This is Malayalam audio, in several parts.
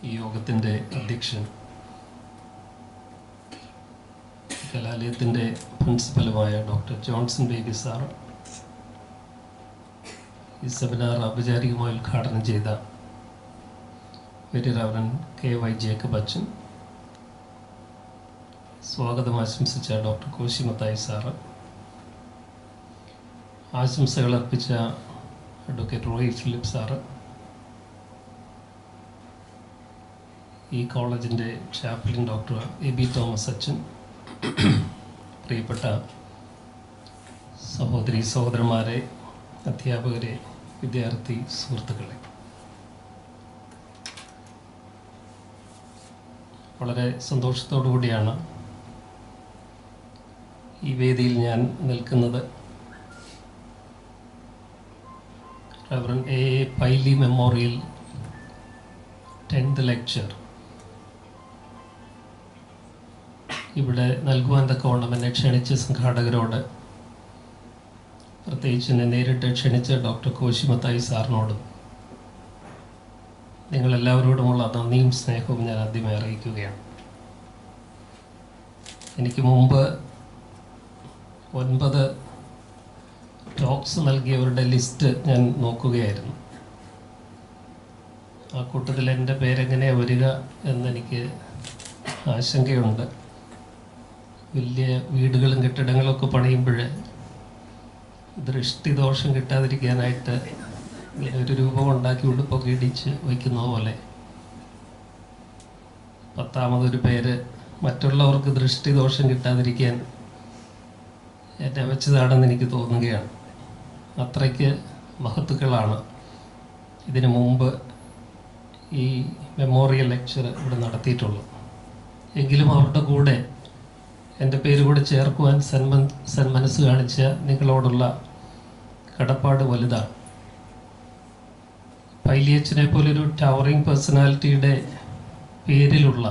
ഈ യോഗത്തിൻ്റെ അധ്യക്ഷൻ, കലാലയത്തിൻ്റെ പ്രിൻസിപ്പലുമായ ഡോക്ടർ ജോൺസൺ ബേബി സാർ, ഈ സെമിനാർ ഔപചാരികമായി ഉദ്ഘാടനം ചെയ്ത വെരി റവറൻ KY ജേക്കബ് അച്ഛൻ, സ്വാഗതം ആശംസിച്ച ഡോക്ടർ കോശി മത്തായി സാറ്, ആശംസകൾ അർപ്പിച്ച അഡ്വക്കേറ്റ് റോയി ഫിലിപ്പ് സാറ്, ഈ കോളേജിൻ്റെ ചാപ്ലിൻ ഡോക്ടർ എബി തോമസ് അച്ഛൻ, പ്രിയപ്പെട്ട സഹോദരി സഹോദരന്മാരെ, അധ്യാപകരെ, വിദ്യാർത്ഥി സുഹൃത്തുക്കളെ, വളരെ സന്തോഷത്തോടു കൂടിയാണ് ഈ വേദിയിൽ ഞാൻ നിൽക്കുന്നത്. Reverend A. Paily memorial 10th lecture ഇവിടെ നൽകുവാൻ തക്കവണ്ണം എന്നെ ക്ഷണിച്ച സംഘാടകരോട്, പ്രത്യേകിച്ച് എന്നെ നേരിട്ട് ക്ഷണിച്ച ഡോക്ടർ കോശി മത്തായി സാറിനോടും നിങ്ങളെല്ലാവരോടുമുള്ള നന്ദിയും സ്നേഹവും ഞാൻ ആദ്യമേ അറിയിക്കുകയാണ്. എനിക്ക് മുമ്പ് 9 ടോക്സ് നൽകിയവരുടെ ലിസ്റ്റ് ഞാൻ നോക്കുകയായിരുന്നു. ആ കൂട്ടത്തിൽ എൻ്റെ പേരെങ്ങനെയാണ് വരിക എന്നെനിക്ക് ആശങ്കയുണ്ട്. വലിയ വീടുകളും കെട്ടിടങ്ങളൊക്കെ പണിയുമ്പോൾ ദൃഷ്ടിദോഷം കിട്ടാതിരിക്കാനായിട്ട് ഇങ്ങനെ ഒരു രൂപം ഉണ്ടാക്കി ഉടുപ്പൊക്കെ ഇടിച്ച് വയ്ക്കുന്ന പോലെ 10ാമതൊരു പേര് മറ്റുള്ളവർക്ക് ദൃഷ്ടിദോഷം കിട്ടാതിരിക്കാൻ എന്നെ വെച്ചതാണെന്ന് എനിക്ക് തോന്നുകയാണ്. അത്രയ്ക്ക് മഹത്തുക്കളാണ് ഇതിനു മുമ്പ് ഈ മെമ്മോറിയൽ ലെക്ചർ ഇവിടെ നടത്തിയിട്ടുള്ളത്. എങ്കിലും അവരുടെ കൂടെ എൻ്റെ പേര് കൂടെ ചേർക്കുവാൻ സന്മനസ് കാണിച്ച നിങ്ങളോടുള്ള കടപ്പാട് വലുതാണ്. പൈലിയച്ചനെ പോലൊരു ടവറിങ് പേഴ്സണാലിറ്റിയുടെ പേരിലുള്ള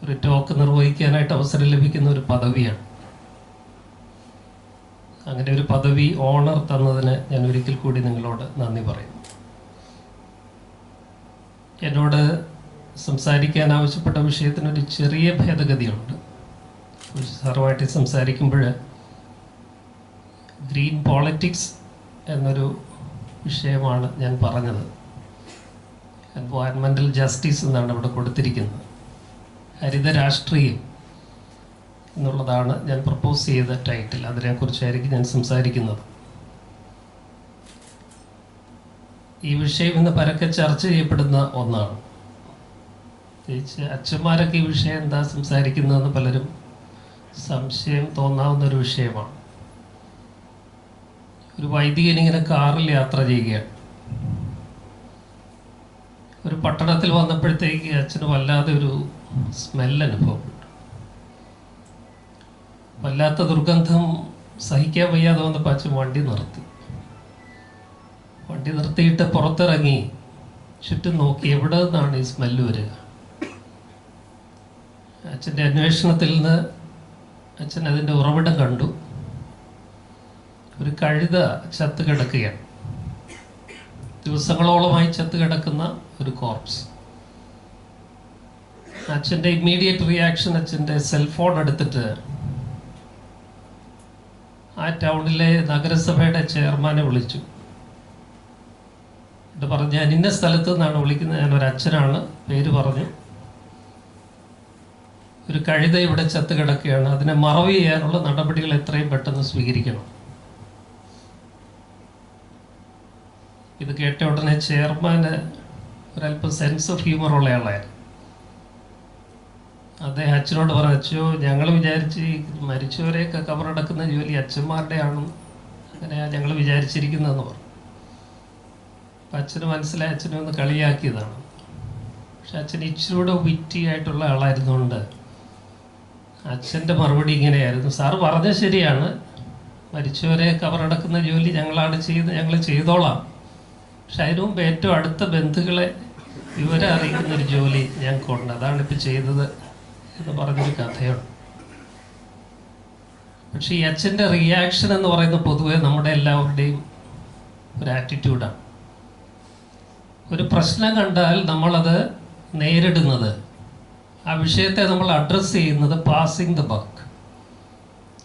ഒരു ടോക്ക് നിർവഹിക്കാനായിട്ട് അവസരം ലഭിക്കുന്ന ഒരു പദവിയാണ്. അങ്ങനെ ഒരു പദവി, ഓണർ തന്നതിന് ഞാൻ ഒരിക്കൽ കൂടി നിങ്ങളോട് നന്ദി പറയുന്നു. എന്നോട് സംസാരിക്കാൻ ആവശ്യപ്പെട്ട വിഷയത്തിനൊരു ചെറിയ ഭേദഗതിയുണ്ട്. സാറുമായിട്ട് സംസാരിക്കുമ്പോൾ ഗ്രീൻ പോളിറ്റിക്സ് എന്നൊരു വിഷയമാണ് ഞാൻ പറഞ്ഞത്. എൻവയൺമെൻ്റൽ ജസ്റ്റിസ് എന്നാണ് ഇവിടെ കൊടുത്തിരിക്കുന്നത്. ഹരിത രാഷ്ട്രീയം എന്നുള്ളതാണ് ഞാൻ പ്രപ്പോസ് ചെയ്ത ടൈറ്റിൽ. അതിനെക്കുറിച്ചായിരിക്കും ഞാൻ സംസാരിക്കുന്നത്. ഈ വിഷയം ഇന്ന് പരക്കെ ചർച്ച ചെയ്യപ്പെടുന്ന ഒന്നാണ്. പ്രത്യേകിച്ച് അച്ഛന്മാരൊക്കെ ഈ വിഷയം എന്താ സംസാരിക്കുന്നതെന്ന് പലരും സംശയം തോന്നാവുന്ന ഒരു വിഷയമാണ്. ഒരു വൈദികൻ ഇങ്ങനെ കാറിൽ യാത്ര ചെയ്യുകയാണ്. ഒരു പട്ടണത്തിൽ വന്നപ്പോഴത്തേക്ക് അച്ഛന് വല്ലാതെ ഒരു സ്മെല്ല് അനുഭവപ്പെട്ടു. വല്ലാത്ത ദുർഗന്ധം സഹിക്കാൻ വയ്യാതെ വന്നപ്പോൾ അച്ഛൻ വണ്ടി നിർത്തിയിട്ട് പുറത്തിറങ്ങി ചുറ്റും നോക്കി എവിടെ നിന്നാണ് ഈ സ്മെല്ല് വരിക. അച്ഛൻ്റെ അന്വേഷണത്തിൽ നിന്ന് അച്ഛൻ അതിൻ്റെ ഉറവിടം കണ്ടു. ഒരു കഴുത ചത്ത് കിടക്കുകയാണ്. ദിവസങ്ങളോളമായി ചത്ത് കിടക്കുന്ന ഒരു കോർപ്സ്. അച്ഛൻ്റെ ഇമ്മീഡിയറ്റ് റിയാക്ഷൻ, അച്ഛൻ്റെ സെൽഫോൺ എടുത്തിട്ട് ആ ടൗണിലെ നഗരസഭയുടെ ചെയർമാനെ വിളിച്ചു. ഇത് പറഞ്ഞു, ഞാൻ ഇന്ന സ്ഥലത്ത് നിന്നാണ് വിളിക്കുന്നത്, ഞാനൊരു അച്ഛനാണ്, പേര് പറഞ്ഞു, ഒരു കഴുത ഇവിടെ ചത്ത് കിടക്കുകയാണ്, അതിനെ മറവ് ചെയ്യാനുള്ള നടപടികൾ എത്രയും പെട്ടെന്ന് സ്വീകരിക്കണം. ഇത് കേട്ട ഉടനെ ചെയർമാന് ഒരല്പം സെൻസ് ഓഫ് ഹ്യൂമർ ഉള്ള ആളായിരുന്നു. അദ്ദേഹം അച്ഛനോട് പറഞ്ഞു, അച്ഛോ, ഞങ്ങൾ വിചാരിച്ച് മരിച്ചവരെയൊക്കെ കബറടക്കുന്ന ജോലി അച്ഛന്മാരുടെയാണ്, അങ്ങനെയാണ് ഞങ്ങൾ വിചാരിച്ചിരിക്കുന്നതെന്ന് പറഞ്ഞു. അപ്പം അച്ഛന് മനസ്സിലായി, അച്ഛനെ ഒന്ന് കളിയാക്കിയതാണ്. പക്ഷെ അച്ഛൻ ഇച്ചിരൂടെ വിറ്റി ആയിട്ടുള്ള ആളായിരുന്നുകൊണ്ട് അച്ഛൻ്റെ മറുപടി ഇങ്ങനെയായിരുന്നു, സാറ് പറഞ്ഞത് ശരിയാണ്, മരിച്ചവരെ കബറടക്കുന്ന ജോലി ഞങ്ങൾ ചെയ്തോളാം, പക്ഷെ അതിനു മുമ്പ് ഏറ്റവും അടുത്ത ബന്ധുക്കളെ വിവരം അറിയിക്കുന്നൊരു ജോലി ഞങ്ങൾക്കുണ്ട്, അതാണിപ്പോൾ ചെയ്തത് എന്ന് പറഞ്ഞൊരു കഥയുണ്ട്. പക്ഷെ ഈ അച്ഛൻ്റെ റിയാക്ഷൻ എന്ന് പറയുന്നത് പൊതുവെ നമ്മുടെ എല്ലാവരുടെയും ഒരു ആറ്റിറ്റ്യൂഡാണ്. ഒരു പ്രശ്നം കണ്ടാൽ നമ്മളത് നേരിടുന്നത്, ആ വിഷയത്തെ നമ്മൾ അഡ്രസ്സ് ചെയ്യുന്നത് പാസിങ് ദ ബക്ക്.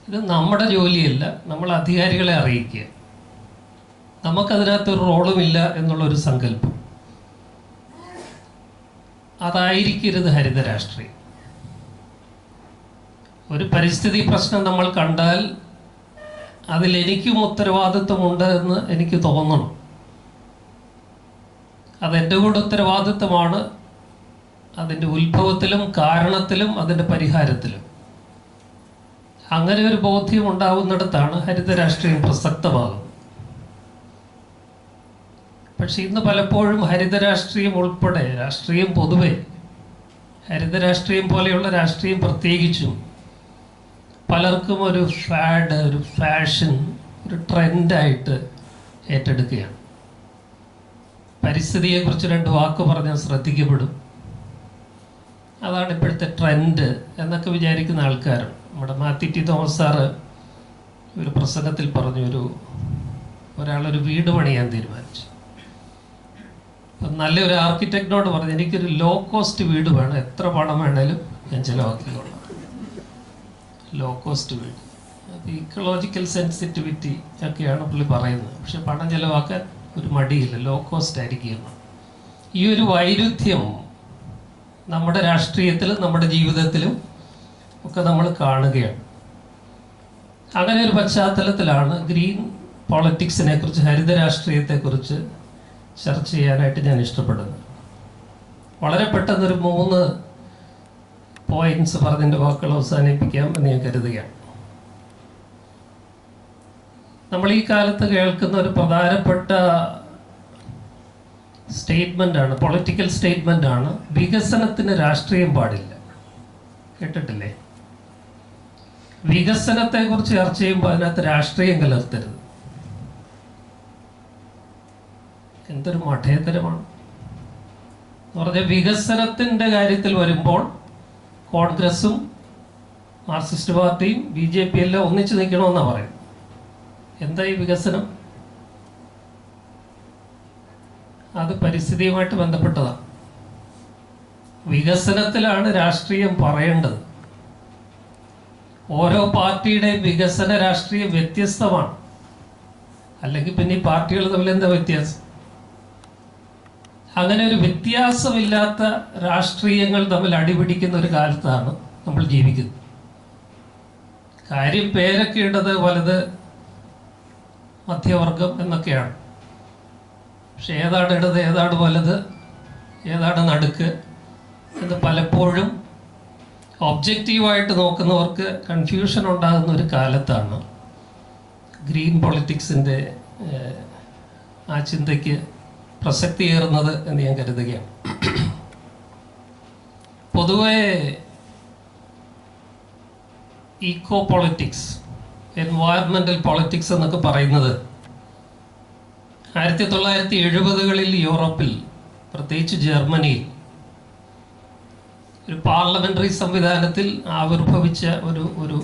ഇത് നമ്മുടെ ജോലിയല്ല, നമ്മൾ അധികാരികളെ അറിയിക്കുക. നമുക്കതിനകത്തൊരു റോളുമില്ല എന്നുള്ളൊരു സങ്കല്പം. അതായിരിക്കരുത് ഹരിത രാഷ്ട്രീയം. ഒരു പരിസ്ഥിതി പ്രശ്നം നമ്മൾ കണ്ടാൽ അതിലെനിക്കും ഉത്തരവാദിത്വമുണ്ട് എന്ന് എനിക്ക് തോന്നണം. അതെൻ്റെ കൂടെ ഉത്തരവാദിത്വമാണ് അതിൻ്റെ ഉത്ഭവത്തിലും കാരണത്തിലും അതിൻ്റെ പരിഹാരത്തിലും. അങ്ങനെ ഒരു ബോധ്യം ഉണ്ടാവുന്നിടത്താണ് ഹരിത രാഷ്ട്രീയം പ്രസക്തമാകുന്നത്. പക്ഷെ ഇന്ന് പലപ്പോഴും ഹരിത രാഷ്ട്രീയം ഉൾപ്പെടെ, രാഷ്ട്രീയം പൊതുവെ, ഹരിത രാഷ്ട്രീയം പോലെയുള്ള രാഷ്ട്രീയം പ്രത്യേകിച്ചും പലർക്കും ഒരു ഫാഡ്, ഒരു ഫാഷൻ, ഒരു ട്രെൻഡായിട്ട് ഏറ്റെടുക്കുകയാണ്. പരിസ്ഥിതിയെക്കുറിച്ച് 2 വാക്ക് പറഞ്ഞാൽ ശ്രദ്ധിക്കപ്പെടും, അതാണ് ഇപ്പോഴത്തെ ട്രെൻഡ് എന്നൊക്കെ വിചാരിക്കുന്ന ആൾക്കാരാണ്. നമ്മുടെ മാത്യു ടി തോമസ് സാറ് ഒരു പ്രസംഗത്തിൽ പറഞ്ഞു, ഒരാളൊരു വീട് പണിയാൻ തീരുമാനിച്ചു. നല്ലൊരു ആർക്കിടെക്റ്റിനോട് പറഞ്ഞു, എനിക്കൊരു ലോ കോസ്റ്റ് വീട് വേണം, എത്ര പണം വേണേലും ഞാൻ ചിലവാക്കിക്കോളാം. ലോ കോസ്റ്റ് വീട്, അത് ഇക്കോളജിക്കൽ സെൻസിറ്റിവിറ്റി ഒക്കെയാണ് പുള്ളി പറയുന്നത്. പക്ഷെ പണം ചിലവാക്കാൻ ഒരു മടിയില്ല, ലോ കോസ്റ്റ് ആയിരിക്കും. ഈ ഒരു വൈരുദ്ധ്യം നമ്മുടെ രാഷ്ട്രീയത്തിലും നമ്മുടെ ജീവിതത്തിലും ഒക്കെ നമ്മൾ കാണുകയാണ്. അങ്ങനെ ഒരു പശ്ചാത്തലത്തിലാണ് ഗ്രീൻ പോളിറ്റിക്സിനെ കുറിച്ച്, ഹരിത രാഷ്ട്രീയത്തെക്കുറിച്ച് ചർച്ച ചെയ്യാനായിട്ട് ഞാൻ ഇഷ്ടപ്പെടുന്നത്. വളരെ പെട്ടെന്നൊരു 3 പോയിന്റ്സ് പറഞ്ഞതിൻ്റെ വാക്കുകൾ അവസാനിപ്പിക്കാം എന്ന് ഞാൻ കരുതുകയാണ്. നമ്മൾ ഈ കാലത്ത് കേൾക്കുന്ന ഒരു പ്രധാനപ്പെട്ട സ്റ്റേറ്റ്മെൻ്റാണ്, പൊളിറ്റിക്കൽ സ്റ്റേറ്റ്മെൻ്റാണ്, വികസനത്തിന് രാഷ്ട്രീയം പാടില്ല. കേട്ടിട്ടില്ലേ? വികസനത്തെക്കുറിച്ച് ചർച്ച ചെയ്യുമ്പോൾ അതിനകത്ത് രാഷ്ട്രീയം കലർത്തരുത്. എന്തൊരു മഠേതരമാണ് എന്ന് പറഞ്ഞാൽ, വികസനത്തിൻ്റെ കാര്യത്തിൽ വരുമ്പോൾ കോൺഗ്രസും മാർക്സിസ്റ്റ് പാർട്ടിയും BJP എല്ലാം ഒന്നിച്ചു നിൽക്കണമെന്നാണ് പറയുന്നത്. എന്താ ഈ വികസനം? അത് പരിസ്ഥിതിയുമായിട്ട് ബന്ധപ്പെട്ടതാണ്. വികസനത്തിലാണ് രാഷ്ട്രീയം പറയേണ്ടത്. ഓരോ പാർട്ടിയുടെയും വികസന രാഷ്ട്രീയം വ്യത്യസ്തമാണ്. അല്ലെങ്കിൽ പിന്നെ ഈ പാർട്ടികൾ തമ്മിൽ എന്താ വ്യത്യാസം? അങ്ങനെ ഒരു വ്യത്യാസമില്ലാത്ത രാഷ്ട്രീയങ്ങൾ തമ്മിൽ അടിപിടിക്കുന്ന ഒരു കാലത്താണ് നമ്മൾ ജീവിക്കുന്നത്. കാര്യം പേരൊക്കെ ഇടത്, വലത്, മധ്യവർഗം എന്നൊക്കെയാണ്. പക്ഷെ ഏതാണ് ഇടത്, ഏതാണ് വലത്, ഏതാണ് നടുക്ക് എന്ന് പലപ്പോഴും ഒബ്ജക്റ്റീവായിട്ട് നോക്കുന്നവർക്ക് കൺഫ്യൂഷൻ ഉണ്ടാകുന്ന ഒരു കാലത്താണ് ഗ്രീൻ പൊളിറ്റിക്സിൻ്റെ ആ ചിന്തയ്ക്ക് പ്രസക്തിയേറുന്നത് എന്ന് ഞാൻ കരുതുകയാണ്. പൊതുവെ ഈക്കോ പൊളിറ്റിക്സ്, എൻവയറമെൻ്റൽ പൊളിറ്റിക്സ് എന്നൊക്കെ പറയുന്നത് 1970-കളിൽ യൂറോപ്പിൽ, പ്രത്യേകിച്ച് ജർമ്മനിയിൽ, ഒരു പാർലമെൻ്ററി സംവിധാനത്തിൽ ആവിർഭവിച്ച ഒരു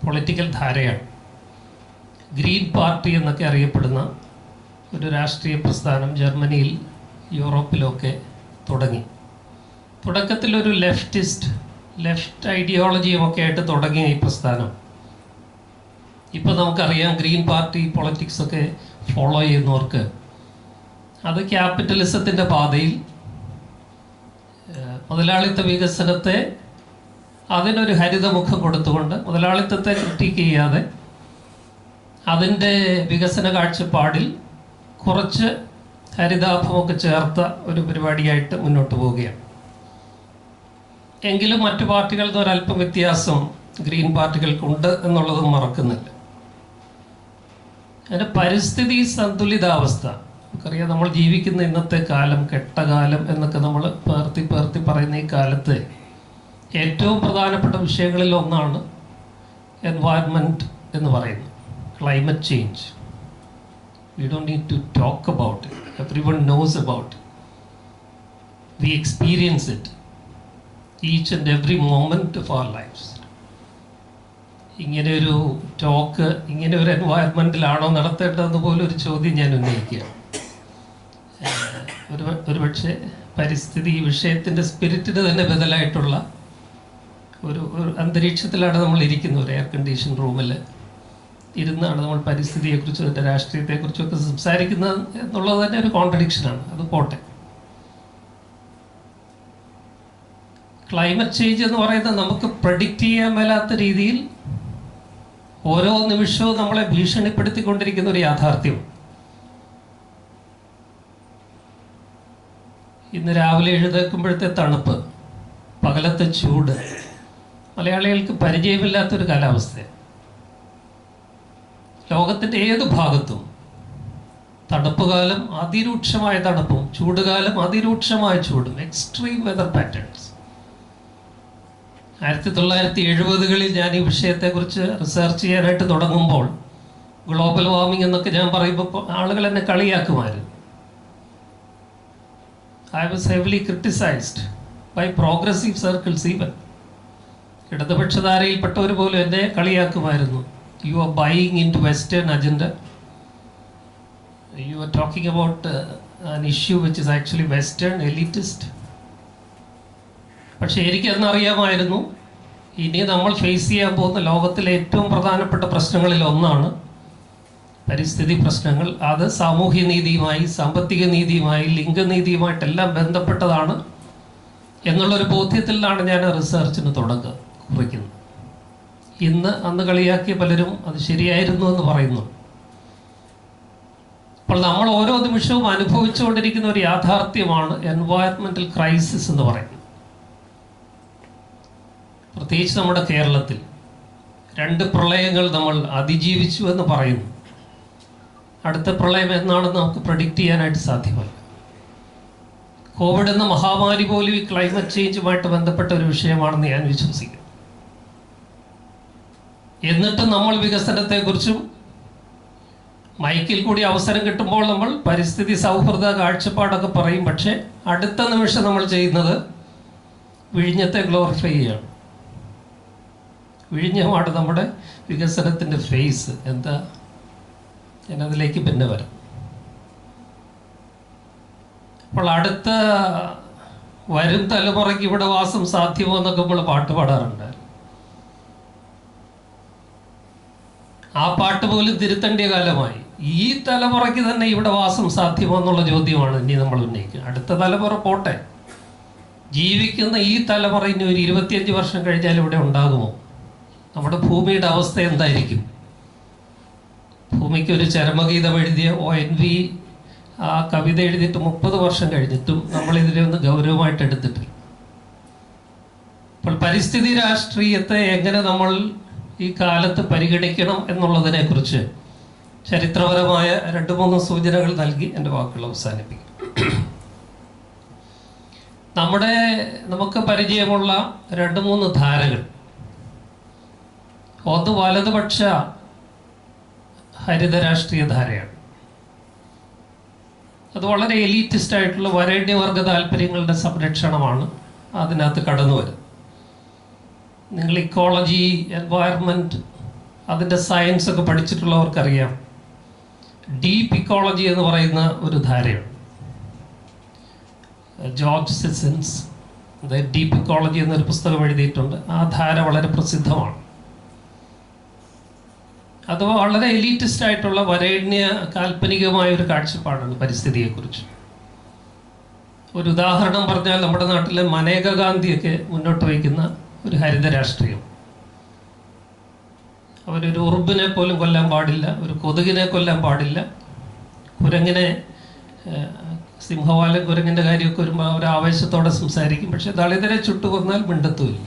പൊളിറ്റിക്കൽ ധാരയാണ്. ഗ്രീൻ പാർട്ടി എന്നൊക്കെ അറിയപ്പെടുന്ന ഒരു രാഷ്ട്രീയ പ്രസ്ഥാനം ജർമ്മനിയിൽ, യൂറോപ്പിലൊക്കെ തുടങ്ങി. തുടക്കത്തിലൊരു ലെഫ്റ്റ് ഐഡിയോളജിയുമൊക്കെ ആയിട്ട് തുടങ്ങിയ ഈ പ്രസ്ഥാനം ഇപ്പോൾ നമുക്കറിയാം, ഗ്രീൻ പാർട്ടി പൊളിറ്റിക്സൊക്കെ ഫോളോ ചെയ്യുന്നവർക്ക് അത് ക്യാപിറ്റലിസത്തിൻ്റെ പാതയിൽ മുതലാളിത്ത വികസനത്തെ അതിനൊരു ഹരിതമുഖം കൊടുത്തുകൊണ്ട്, മുതലാളിത്തത്തെ ക്രിട്ടിക്ക് ചെയ്യാതെ അതിൻ്റെ വികസന കാഴ്ചപ്പാടിൽ കുറച്ച് ഹരിതാഭമൊക്കെ ചേർത്ത ഒരു പരിപാടിയായിട്ട് മുന്നോട്ട് പോവുകയാണ്. എങ്കിലും മറ്റു പാർട്ടികളിൽ നിന്ന് ഒരല്പം വ്യത്യാസം ഗ്രീൻ പാർട്ടികൾക്കുണ്ട് എന്നുള്ളതും മറക്കുന്നില്ല. അങ്ങനെ പരിസ്ഥിതി സന്തുലിതാവസ്ഥ, നമുക്കറിയാം, നമ്മൾ ജീവിക്കുന്ന ഇന്നത്തെ കാലം കെട്ടകാലം എന്നൊക്കെ നമ്മൾ പേർത്തി പറയുന്ന ഈ കാലത്ത് ഏറ്റവും പ്രധാനപ്പെട്ട വിഷയങ്ങളിൽ ഒന്നാണ് എൻവയറൺമെൻറ്റ് എന്ന് പറയുന്നത്, climate change. We don't need to talk about it. Everyone knows about it. We experience it each and every moment of our lives. ഇങ്ങനെ ഒരു ടോക്ക്, ഇങ്ങനെ ഒരു എൻവയറൺമെൻറ്റിലാണോ നടത്തേണ്ടതെന്ന് പോലും ഒരു ചോദ്യം ഞാൻ ഉന്നയിക്കുകയാണ്. ഒരുപക്ഷെ പരിസ്ഥിതി വിഷയത്തിൻ്റെ സ്പിരിറ്റിന് തന്നെ ബദലായിട്ടുള്ള ഒരു അന്തരീക്ഷത്തിലാണ് നമ്മൾ ഇരിക്കുന്നത്. ഒരു എയർ കണ്ടീഷൻ റൂമിൽ ഇരുന്നാണ് നമ്മൾ പരിസ്ഥിതിയെക്കുറിച്ചും അതിൻ്റെ രാഷ്ട്രീയത്തെക്കുറിച്ചും ഒക്കെ സംസാരിക്കുന്നത് എന്നുള്ളത് തന്നെ ഒരു കോൺട്രഡിക്ഷനാണ്. അത് പോട്ടെ. ക്ലൈമറ്റ് ചേഞ്ച് എന്ന് പറയുന്നത് നമുക്ക് പ്രഡിക്റ്റ് ചെയ്യാൻ മേലാത്ത രീതിയിൽ ഓരോ നിമിഷവും നമ്മളെ ഭീഷണിപ്പെടുത്തിക്കൊണ്ടിരിക്കുന്ന ഒരു യാഥാർത്ഥ്യം. ഇന്ന് രാവിലെ എഴുന്നേൽക്കുമ്പോഴത്തെ തണുപ്പ്, പകലത്തെ ചൂട് മലയാളികൾക്ക് പരിചയമില്ലാത്തൊരു കാലാവസ്ഥയാണ്. ലോകത്തിൻ്റെ ഏത് ഭാഗത്തും തണുപ്പ് കാലം അതിരൂക്ഷമായ തണുപ്പും ചൂടുകാലം അതിരൂക്ഷമായ ചൂടും, എക്സ്ട്രീം വെതർ പാറ്റേൺസ്. 1970-കളിൽ ഞാൻ ഈ വിഷയത്തെക്കുറിച്ച് റിസർച്ച് ചെയ്യാനായിട്ട് തുടങ്ങുമ്പോൾ ഗ്ലോബൽ വാർമിംഗ് എന്നൊക്കെ ഞാൻ പറയുമ്പോൾ ആളുകൾ എന്നെ കളിയാക്കുമായിരുന്നു. I was heavily criticized by progressive circles even. ഇടതുപക്ഷധാരയിൽപ്പെട്ടവർ പോലും എന്നെ കളിയാക്കുമായിരുന്നു. You are buying into Western agenda. You are talking about an issue which is actually Western, elitist. പക്ഷെ എനിക്കന്നറിയാമായിരുന്നു, ഇനി നമ്മൾ ഫേസ് ചെയ്യാൻ പോകുന്ന ലോകത്തിലെ ഏറ്റവും പ്രധാനപ്പെട്ട പ്രശ്നങ്ങളിൽ ഒന്നാണ് പരിസ്ഥിതി പ്രശ്നങ്ങൾ. അത് സാമൂഹ്യ നീതിയുമായി, സാമ്പത്തിക നീതിയുമായി, ലിംഗനീതിയുമായിട്ടെല്ലാം ബന്ധപ്പെട്ടതാണ് എന്നുള്ളൊരു ബോധ്യത്തിലാണ് ഞാൻ റിസർച്ചിന് കുറിക്കുന്നത്. അന്ന് കളിയാക്കിയ പലരും അത് ശരിയായിരുന്നു എന്ന് പറയുന്നു. അപ്പോൾ നമ്മൾ ഓരോ നിമിഷവും അനുഭവിച്ചുകൊണ്ടിരിക്കുന്ന ഒരു യാഥാർത്ഥ്യമാണ് എൻവയറൺമെന്റൽ ക്രൈസിസ് എന്ന് പറയുന്നത്. പ്രത്യേകിച്ച് നമ്മുടെ കേരളത്തിൽ 2 പ്രളയങ്ങൾ നമ്മൾ അതിജീവിച്ചു എന്ന് പറയുന്നു. അടുത്ത പ്രളയം എന്നാണെന്ന് നമുക്ക് പ്രഡിക്റ്റ് ചെയ്യാനായിട്ട് സാധ്യമല്ല. കോവിഡ് എന്ന മഹാമാരി പോലും ഈ ക്ലൈമറ്റ് ചേഞ്ചുമായിട്ട് ബന്ധപ്പെട്ട ഒരു വിഷയമാണെന്ന് ഞാൻ വിശ്വസിക്കുന്നു. എന്നിട്ടും നമ്മൾ വികസനത്തെക്കുറിച്ചും മൈക്കിൽ കൂടി അവസരം കിട്ടുമ്പോൾ നമ്മൾ പരിസ്ഥിതി സൗഹൃദ കാഴ്ചപ്പാടൊക്കെ പറയും. പക്ഷേ അടുത്ത നിമിഷം നമ്മൾ ചെയ്യുന്നത് വിഴിഞ്ഞത്തെ ഗ്ലോറിഫൈ ചെയ്യാണ്. വിഴിഞ്ഞമാണ് നമ്മുടെ വികസനത്തിൻ്റെ ഫേസ്. എന്താ, ഞാനതിലേക്ക് പിന്നെ വരാം. അപ്പോൾ അടുത്ത വരും തലമുറയ്ക്ക് ഇവിടെ വാസം സാധ്യമോ എന്നൊക്കെ നമ്മൾ പാട്ട് പാടാറുണ്ട്. ആ പാട്ട് പോലും തിരുത്തേണ്ട കാലമായി. ഈ തലമുറയ്ക്ക് തന്നെ ഇവിടെ വാസം സാധ്യമോ എന്നുള്ള ചോദ്യമാണ് ഇനി നമ്മൾ ഉന്നയിക്കുക. അടുത്ത തലമുറ പോട്ടെ, ജീവിക്കുന്ന ഈ തലമുറ ഇനി ഒരു 25 വർഷം കഴിഞ്ഞാൽ ഇവിടെ ഉണ്ടാകുമോ? നമ്മുടെ ഭൂമിയുടെ അവസ്ഥ എന്തായിരിക്കും? ഭൂമിക്ക് ഒരു ചരമഗീതം എഴുതിയ ONV ആ കവിത എഴുതിയിട്ട് 30 വർഷം കഴിഞ്ഞിട്ടും നമ്മളിതിനെ ഒന്ന് ഗൗരവമായിട്ട് എടുത്തിട്ടില്ല. അപ്പോൾ പരിസ്ഥിതി രാഷ്ട്രീയത്തെ എങ്ങനെ നമ്മൾ ഈ കാലത്ത് പരിഗണിക്കണം എന്നുള്ളതിനെക്കുറിച്ച് ചരിത്രപരമായ 2-3 സൂചനകൾ നൽകി എൻ്റെ വാക്കുകൾ അവസാനിപ്പിക്കും. നമുക്ക് പരിചയമുള്ള 2-3 ധാരകൾ. ഒന്ന് വലതുപക്ഷ ഹരിത രാഷ്ട്രീയ ധാരയാണ്. അത് വളരെ എലീറ്റിസ്റ്റ് ആയിട്ടുള്ള വരേണ്യവർഗ താല്പര്യങ്ങളുടെ സംരക്ഷണമാണ് അതിനകത്ത് കടന്നു വരുന്നത്. നിങ്ങൾ ഇക്കോളജി, എൻവയറൺമെൻറ്റ്, അതിൻ്റെ സയൻസ് ഒക്കെ പഠിച്ചിട്ടുള്ളവർക്കറിയാം. ഡീപ്പ് ഇക്കോളജി എന്ന് പറയുന്ന ഒരു ധാരയുണ്ട്. ജോർജ് സിസൻസ് ഡീപ്പ് ഇക്കോളജി എന്നൊരു പുസ്തകം എഴുതിയിട്ടുണ്ട്. ആ ധാര വളരെ പ്രസിദ്ധമാണ്. അത് വളരെ എലീറ്റിസ്റ്റ് ആയിട്ടുള്ള വരേണ്യ കാൽപ്പനികമായ ഒരു കാഴ്ചപ്പാടാണ് പരിസ്ഥിതിയെക്കുറിച്ച്. ഒരു ഉദാഹരണം പറഞ്ഞാൽ നമ്മുടെ നാട്ടിലെ മനേക ഗാന്ധിയൊക്കെ മുന്നോട്ട് വയ്ക്കുന്ന ഒരു ഹരിത രാഷ്ട്രീയം. അവരൊരു ഉറുമ്പിനെ പോലും കൊല്ലാൻ പാടില്ല, ഒരു കൊതുകിനെ കൊല്ലാൻ പാടില്ല, കുരങ്ങിനെ, സിംഹവാലൻ കുരങ്ങിൻ്റെ കാര്യമൊക്കെ വരുമ്പോൾ അവർ ആവേശത്തോടെ സംസാരിക്കും. പക്ഷെ ദളിതരെ ചുട്ടുകൊന്നാൽ മിണ്ടത്തുമില്ല.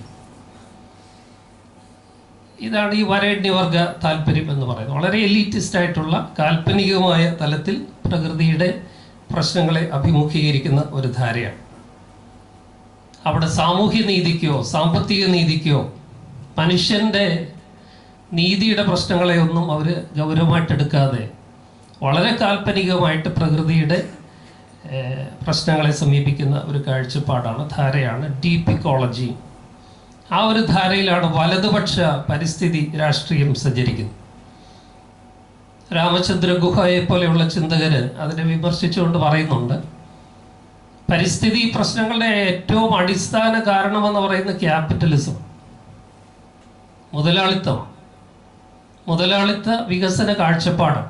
ഇതാണ് ഈ വരേണ്യവർഗ താല്പര്യം എന്ന് പറയുന്നത്. വളരെ എലീറ്റിസ്റ്റ് ആയിട്ടുള്ള കാൽപ്പനികമായ തലത്തിൽ പ്രകൃതിയുടെ പ്രശ്നങ്ങളെ അഭിമുഖീകരിക്കുന്ന ഒരു ധാരയാണ്. അവിടെ സാമൂഹ്യ നീതിക്കോ സാമ്പത്തിക നീതിക്കോ മനുഷ്യൻ്റെ നീതിയുടെ പ്രശ്നങ്ങളെ ഒന്നും അവർ ഗൗരവമായിട്ടെടുക്കാതെ വളരെ കാൽപ്പനികമായിട്ട് പ്രകൃതിയുടെ പ്രശ്നങ്ങളെ സമീപിക്കുന്ന ഒരു കാഴ്ചപ്പാടാണ്, ധാരയാണ് ഡീപ്പ് ഇക്കോളജി. ആ ഒരു ധാരയിലാണ് വലതുപക്ഷ പരിസ്ഥിതി രാഷ്ട്രീയം സഞ്ചരിക്കുന്നത്. രാമചന്ദ്ര ഗുഹയെ പോലെയുള്ള ചിന്തകർ അതിനെ വിമർശിച്ചുകൊണ്ട് പറയുന്നുണ്ട്, പരിസ്ഥിതി പ്രശ്നങ്ങളുടെ ഏറ്റവും അടിസ്ഥാന കാരണമെന്ന് പറയുന്നത് ക്യാപിറ്റലിസം, മുതലാളിത്തം, മുതലാളിത്ത വികസന കാഴ്ചപ്പാട്.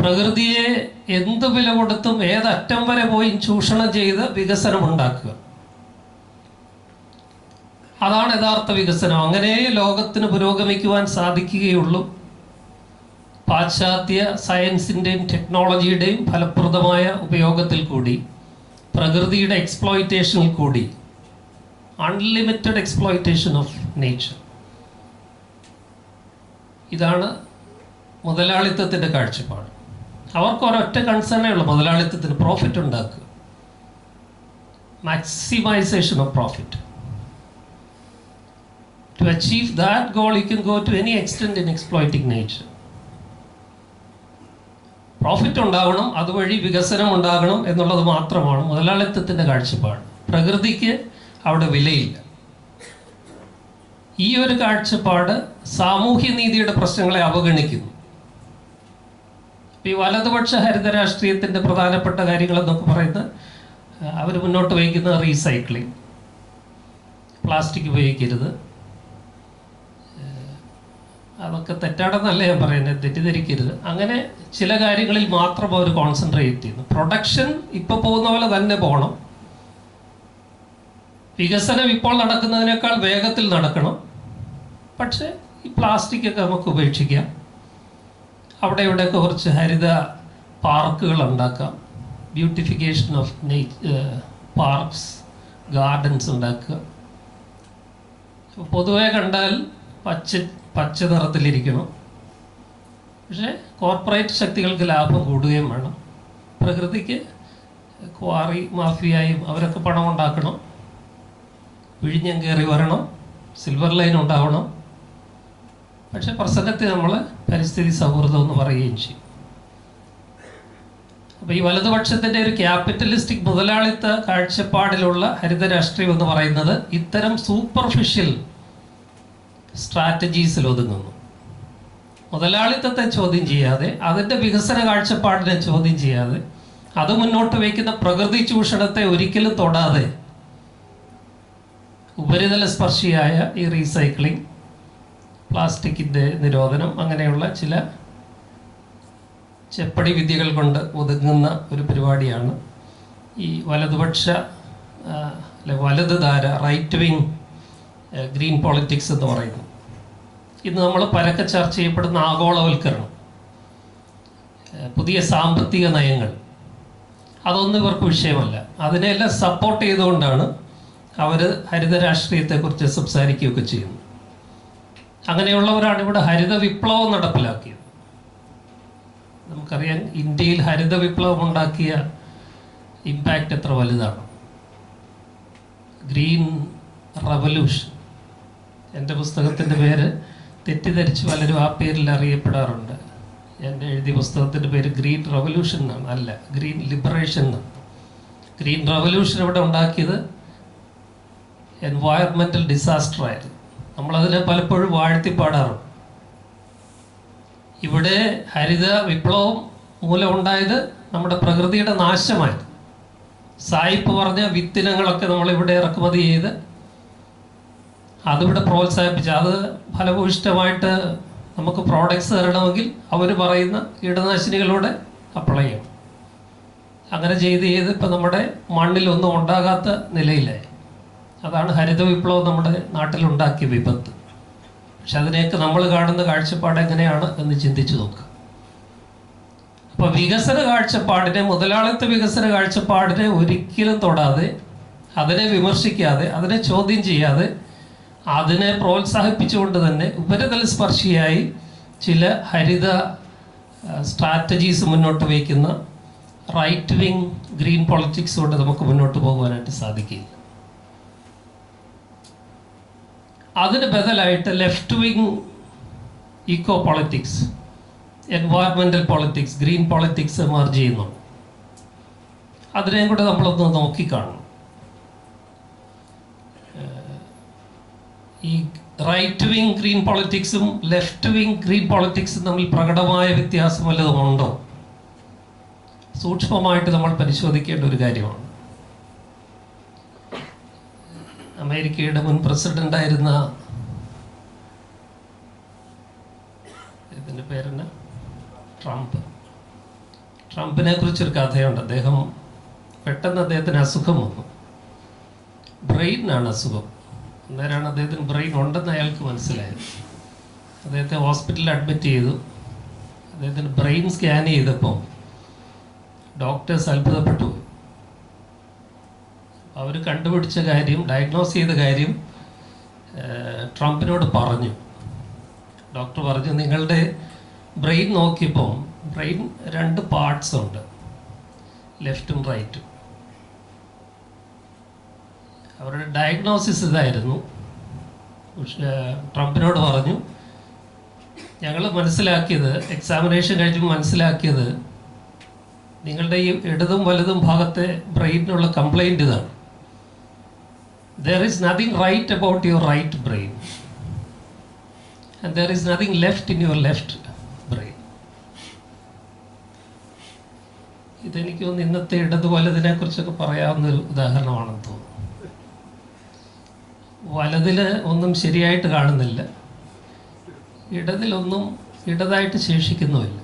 പ്രകൃതിയെ എന്ത് വില കൊടുത്തും ഏതറ്റം വരെ പോയി ചൂഷണം ചെയ്ത് വികസനം ഉണ്ടാക്കുക, അതാണ് യഥാർത്ഥ വികസനം. അങ്ങനെ ലോകത്തിന് പുരോഗമിക്കുവാൻ സാധിക്കുകയുള്ളൂ പാശ്ചാത്യ സയൻസിൻ്റെയും ടെക്നോളജിയുടെയും ഫലപ്രദമായ ഉപയോഗത്തിൽ കൂടി, പ്രകൃതിയുടെ എക്സ്പ്ലോയിറ്റേഷനിൽ കൂടി, അൺലിമിറ്റഡ് എക്സ്പ്ലോയിറ്റേഷൻ ഓഫ് നേച്ചർ. ഇതാണ് മുതലാളിത്തത്തിൻ്റെ കാഴ്ചപ്പാട്. അവർക്ക് ഒരൊറ്റ കൺസേണേ ഉള്ളൂ മുതലാളിത്തത്തിന്: പ്രോഫിറ്റ് ഉണ്ടാക്കുക, maximisation of profit. To achieve that goal, you can go to any extent in exploiting nature. Profit ഉണ്ടാവണം, അതുവഴി വികസനം ഉണ്ടാകണം എന്നുള്ളത് മാത്രമാണ് മുതലാളിത്തത്തിൻ്റെ കാഴ്ചപ്പാട്. പ്രകൃതിക്ക് അവിടെ വിലയില്ല. ഈ ഒരു കാഴ്ചപ്പാട് സാമൂഹ്യനീതിയുടെ പ്രശ്നങ്ങളെ അവഗണിക്കുന്നു. ഈ വലതുപക്ഷ ഹരിത രാഷ്ട്രീയത്തിൻ്റെ പ്രധാനപ്പെട്ട കാര്യങ്ങളെന്നൊക്കെ പറയുന്നത് അവർ മുന്നോട്ട് വയ്ക്കുന്ന റീസൈക്ലിംഗ്, പ്ലാസ്റ്റിക് ഉപയോഗിക്കരുത്, അതൊക്കെ തെറ്റാണെന്നല്ല ഞാൻ പറയുന്നത്, തെറ്റിദ്ധരിക്കരുത്. അങ്ങനെ ചില കാര്യങ്ങളിൽ മാത്രം അവർ കോൺസെൻട്രേറ്റ് ചെയ്യുന്നു. പ്രൊഡക്ഷൻ ഇപ്പോൾ പോകുന്ന പോലെ തന്നെ പോകണം, വികസനം ഇപ്പോൾ നടക്കുന്നതിനേക്കാൾ വേഗത്തിൽ നടക്കണം. പക്ഷേ ഈ പ്ലാസ്റ്റിക്കൊക്കെ നമുക്ക് ഉപേക്ഷിക്കാം, അവിടെ ഇവിടെയൊക്കെ കുറച്ച് ഹരിത പാർക്കുകൾ ഉണ്ടാക്കാം, ബ്യൂട്ടിഫിക്കേഷൻ ഓഫ് പാർക്സ്, ഗാർഡൻസ് ഉണ്ടാക്കുക. പൊതുവെ കണ്ടാൽ പച്ച നിറത്തിലിരിക്കണം. പക്ഷേ കോർപ്പറേറ്റ് ശക്തികൾക്ക് ലാഭം കൂടുകയും വേണം. പ്രകൃതിക്ക് ക്വാറി മാഫിയായും അവരൊക്കെ പണം ഉണ്ടാക്കണം, വിഴിഞ്ഞം കയറി വരണം, സിൽവർ ലൈൻ ഉണ്ടാവണം. പക്ഷെ പ്രസംഗത്തിൽ നമ്മൾ പരിസ്ഥിതി സൗഹൃദം എന്ന് പറയുകയും ചെയ്യും. അപ്പോൾ ഈ വലതുപക്ഷത്തിൻ്റെ ഒരു ക്യാപിറ്റലിസ്റ്റിക് മുതലാളിത്ത കാഴ്ചപ്പാടിലുള്ള ഹരിത രാഷ്ട്രീയം എന്ന് പറയുന്നത് ഇത്തരം സൂപ്പർഫിഷ്യൽ സ്ട്രാറ്റജീസിൽ ഒതുങ്ങുന്നു. മുതലാളിത്തത്തെ ചോദ്യം ചെയ്യാതെ, അതിൻ്റെ വികസന കാഴ്ചപ്പാടിനെ ചോദ്യം ചെയ്യാതെ, അത് മുന്നോട്ട് വയ്ക്കുന്ന പ്രകൃതി ചൂഷണത്തെ ഒരിക്കലും തൊടാതെ, ഉപരിതല സ്പർശിയായ ഈ റീസൈക്ലിംഗ്, പ്ലാസ്റ്റിക്കിൻ്റെ നിരോധനം, അങ്ങനെയുള്ള ചില ചെപ്പടി വിദ്യകൾ കൊണ്ട് ഒതുങ്ങുന്ന ഒരു പരിപാടിയാണ് ഈ വലതുപക്ഷ വലതുധാര റൈറ്റ് വിങ് ഗ്രീൻ പൊളിറ്റിക്സ് എന്ന് പറയുന്നു. ഇന്ന് നമ്മൾ പരക്കെ ചർച്ച ചെയ്യപ്പെടുന്ന ആഗോളവൽക്കരണം, പുതിയ സാമ്പത്തിക നയങ്ങൾ, അതൊന്നും ഇവർക്ക് വിഷയമല്ല. അതിനെല്ലാം സപ്പോർട്ട് ചെയ്തുകൊണ്ടാണ് അവർ ഹരിത രാഷ്ട്രീയത്തെക്കുറിച്ച് സംസാരിക്കുകയൊക്കെ ചെയ്യുന്നത്. അങ്ങനെയുള്ളവരാണ് ഇവിടെ ഹരിത വിപ്ലവം നടപ്പിലാക്കിയത്. നമുക്കറിയാം ഇന്ത്യയിൽ ഹരിത വിപ്ലവം ഉണ്ടാക്കിയ ഇമ്പാക്റ്റ് എത്ര വലുതാണ്. ഗ്രീൻ റവല്യൂഷൻ, എൻ്റെ പുസ്തകത്തിൻ്റെ പേര് തെറ്റിദ്ധരിച്ച് പലരും ആ പേരിൽ അറിയപ്പെടാറുണ്ട്. എൻ്റെ എഴുതിയ പുസ്തകത്തിൻ്റെ പേര് ഗ്രീൻ റവല്യൂഷൻ എന്നാണ്, അല്ല, ഗ്രീൻ ലിബറേഷൻ എന്നാണ്. ഗ്രീൻ റവല്യൂഷൻ ഇവിടെ ഉണ്ടാക്കിയത് എൻവയറമെൻ്റൽ ഡിസാസ്റ്റർ ആയിരുന്നു. നമ്മളതിനെ പലപ്പോഴും വാഴ്ത്തിപ്പാടാറുണ്ട്. ഇവിടെ ഹരിത വിപ്ലവം മൂലമുണ്ടായത് നമ്മുടെ പ്രകൃതിയുടെ നാശമായിരുന്നു. സായിപ്പ് പറഞ്ഞ വിത്തിനങ്ങളൊക്കെ നമ്മളിവിടെ ഇറക്കുമതി ചെയ്ത് അതിവിടെ പ്രോത്സാഹിപ്പിച്ച് അത് ഫലഭൂയിഷ്ടമായിട്ട് നമുക്ക് പ്രോഡക്ട്സ് തരണമെങ്കിൽ അവർ പറയുന്ന കീടനാശിനികളൂടെ അപ്ലൈ ചെയ്യണം. അങ്ങനെ ചെയ്ത് ഇപ്പം നമ്മുടെ മണ്ണിലൊന്നും ഉണ്ടാകാത്ത നിലയിലായി. അതാണ് ഹരിത വിപ്ലവം നമ്മുടെ നാട്ടിലുണ്ടാക്കിയ വിപത്ത്. പക്ഷെ അതിനെയൊക്കെ നമ്മൾ കാണുന്ന കാഴ്ചപ്പാട് എങ്ങനെയാണ് എന്ന് ചിന്തിച്ചു നോക്കുക. അപ്പോൾ വികസന കാഴ്ചപ്പാടിനെ, മുതലാളിത്ത വികസന കാഴ്ചപ്പാടിനെ ഒരിക്കലും തൊടാതെ, അതിനെ വിമർശിക്കാതെ, അതിനെ ചോദ്യം ചെയ്യാതെ, അതിനെ പ്രോത്സാഹിപ്പിച്ചുകൊണ്ട് തന്നെ ഉപരിതല സ്പർശിയായി ചില ഹരിത സ്ട്രാറ്റജീസ് മുന്നോട്ട് വയ്ക്കുന്ന റൈറ്റ് വിങ് ഗ്രീൻ പൊളിറ്റിക്സ് കൊണ്ട് നമുക്ക് മുന്നോട്ട് പോകുവാനായിട്ട് സാധിക്കില്ല. അതിന് ബദലായിട്ട് left wing eco politics, environmental politics, green politics emerge ചെയ്യുന്നുണ്ട്. അതിനെയും കൂടെ നമ്മളൊന്ന് നോക്കിക്കാണണം. ഈ റൈറ്റ് വിങ് ഗ്രീൻ പൊളിറ്റിക്സും ലെഫ്റ്റ് വിങ് ഗ്രീൻ പൊളിറ്റിക്സും തമ്മിൽ പ്രകടമായ വ്യത്യാസം വല്ലതും ഉണ്ടോ? സൂക്ഷ്മമായിട്ട് നമ്മൾ പരിശോധിക്കേണ്ട ഒരു കാര്യമാണ്. അമേരിക്കയുടെ മുൻ പ്രസിഡൻ്റായിരുന്ന ഇതിൻ്റെ പേരെന്ന ട്രംപിനെ കുറിച്ചൊരു കഥയുണ്ട്. പെട്ടെന്ന് അദ്ദേഹത്തിന് അസുഖം വന്നു. ബ്രെയിനാണ് അസുഖം. അന്നേരമാണ് അദ്ദേഹത്തിന് ബ്രെയിൻ ഉണ്ടെന്ന് അയാൾക്ക് മനസ്സിലായത്. അദ്ദേഹത്തെ ഹോസ്പിറ്റലിൽ അഡ്മിറ്റ് ചെയ്തു. അദ്ദേഹത്തിന് ബ്രെയിൻ സ്കാൻ ചെയ്തപ്പോൾ ഡോക്ടേഴ്സ് അത്ഭുതപ്പെട്ടു പോയി. അവർ കണ്ടുപിടിച്ച കാര്യം, ഡയഗ്നോസ് ചെയ്ത കാര്യം ട്രംപിനോട് പറഞ്ഞു. ഡോക്ടർ പറഞ്ഞു, നിങ്ങളുടെ ബ്രെയിൻ നോക്കിയപ്പോൾ ബ്രെയിൻ 2 പാർട്സ് ഉണ്ട്, ലെഫ്റ്റും റൈറ്റും. അവരുടെ ഡയഗ്നോസിസ് ഇതായിരുന്നു. ട്രംപിനോട് പറഞ്ഞു, ഞങ്ങൾ മനസ്സിലാക്കിയത്, എക്സാമിനേഷൻ കഴിഞ്ഞ് മനസ്സിലാക്കിയത്, നിങ്ങളുടെ ഈ ഇടതും വലതും ഭാഗത്തെ ബ്രെയിനിനുള്ള കംപ്ലൈൻറ്റ് ഇതാണ്. There is nothing right about your right brain and there is nothing left in your left brain. ഇതെനിക്ക് തോന്നുന്നു ഇന്നത്തെ ഇടത് വലതിനെ കുറിച്ചൊക്കെ പറയാവുന്നൊരു ഉദാഹരണമാണെന്ന് തോന്നുന്നു. വലതിൽ ഒന്നും ശരിയായിട്ട് കാണുന്നില്ല, ഇടതിലൊന്നും ഇടതായിട്ട് ശേഷിക്കുന്നുമില്ല.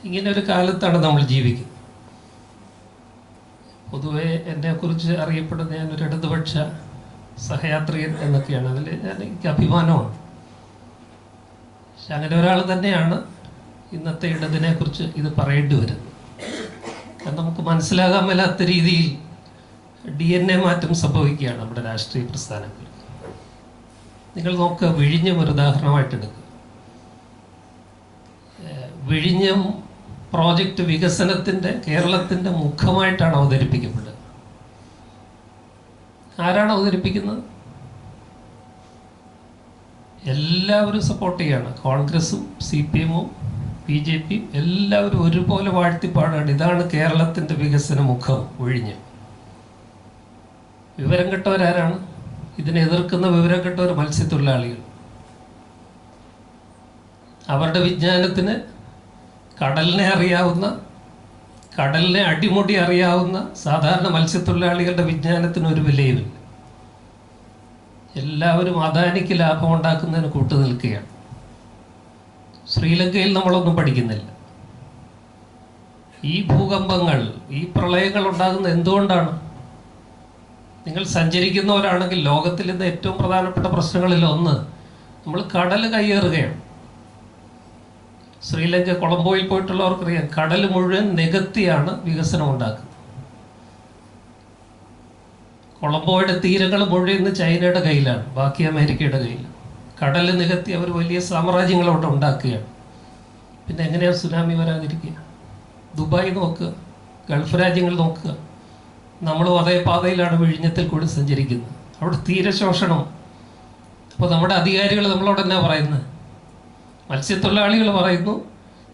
ഇങ്ങനെ ഒരു കാലത്താണ് നമ്മൾ ജീവിക്കുന്നത്. പൊതുവെ എന്നെക്കുറിച്ച് അറിയപ്പെടുന്ന ഞാനൊരു ഇടതുപക്ഷ സഹയാത്രികൻ എന്നൊക്കെയാണ്. അതിൽ എനിക്ക് അഭിമാനമാണ്. പക്ഷെ അങ്ങനെ ഒരാൾ തന്നെയാണ് ഇന്നത്തെ ഇടതിനെക്കുറിച്ച് ഇത് പറയേണ്ടി വരുന്നത്. കാരണം നമുക്ക് മനസ്സിലാകാൻ മേലാത്ത രീതിയിൽ DNA മാറ്റം സംഭവിക്കുകയാണ് നമ്മുടെ രാഷ്ട്രീയ പ്രസ്ഥാനത്തിൽ. നിങ്ങൾ നോക്കുക, വിഴിഞ്ഞം ഒരു ഉദാഹരണമായിട്ടെടുക്കുക. വിഴിഞ്ഞം പ്രോജക്റ്റ് വികസനത്തിൻ്റെ കേരളത്തിൻ്റെ മുഖമായിട്ടാണ് അവതരിപ്പിക്കപ്പെട്ടത്. ആരാണ് അവതരിപ്പിക്കുന്നത്? എല്ലാവരും സപ്പോർട്ട് ചെയ്യാണ്. കോൺഗ്രസും CPM-ഉം BJP-യും എല്ലാവരും ഒരുപോലെ വാഴ്ത്തിപ്പാടാണ്, ഇതാണ് കേരളത്തിൻ്റെ വികസന മുഖം വിഴിഞ്ഞം. വിവരം കെട്ടവരാരാണ്? ഇതിനെ എതിർക്കുന്ന വിവരം കെട്ടവർ മത്സ്യത്തൊഴിലാളികൾ. അവരുടെ വിജ്ഞാനത്തിന് കടലിനെ അറിയാവുന്ന, കടലിനെ അടിമുടി അറിയാവുന്ന സാധാരണ മത്സ്യത്തൊഴിലാളികളുടെ വിജ്ഞാനത്തിന് ഒരു വിലയുമില്ല. എല്ലാവരും അദാനിക്ക് ലാഭം ഉണ്ടാക്കുന്നതിന് കൂട്ടു നിൽക്കുകയാണ്. ശ്രീലങ്കയിൽ നമ്മളൊന്നും പഠിക്കുന്നില്ല. ഈ ഭൂകമ്പങ്ങൾ, ഈ പ്രളയങ്ങൾ ഉണ്ടാകുന്നത് എന്തുകൊണ്ടാണ്? നിങ്ങൾ സഞ്ചരിക്കുന്നവരാണെങ്കിൽ ലോകത്തിൽ ഇന്ന് ഏറ്റവും പ്രധാനപ്പെട്ട പ്രശ്നങ്ങളിൽ ഒന്ന് നമ്മൾ കടൽ കയ്യേറുകയാണ്. ശ്രീലങ്ക കൊളംബോയിൽ പോയിട്ടുള്ളവർക്കറിയാം, കടൽ മുഴുവൻ നികത്തിയാണ് വികസനം ഉണ്ടാക്കുന്നത്. കൊളംബോയുടെ തീരങ്ങൾ മുഴുവൻ ഇന്ന് ചൈനയുടെ കയ്യിലാണ്, ബാക്കി അമേരിക്കയുടെ കയ്യിലാണ്. കടൽ നികത്തി അവർ വലിയ സാമ്രാജ്യങ്ങൾ അവിടെ ഉണ്ടാക്കുകയാണ്. പിന്നെ എങ്ങനെയാണ് സുനാമി വരാതിരിക്കുക? ദുബായ് നോക്കുക, ഗൾഫ് രാജ്യങ്ങൾ നോക്കുക. നമ്മളും അതേ പാതയിലാണ് വിഴിഞ്ഞത്തിൽ കൂടി സഞ്ചരിക്കുന്നത്. അവിടെ തീരശോഷണം. അപ്പോൾ നമ്മുടെ അധികാരികൾ നമ്മളോട് എന്നാ പറയുന്നത്? മത്സ്യത്തൊഴിലാളികൾ പറയുന്നു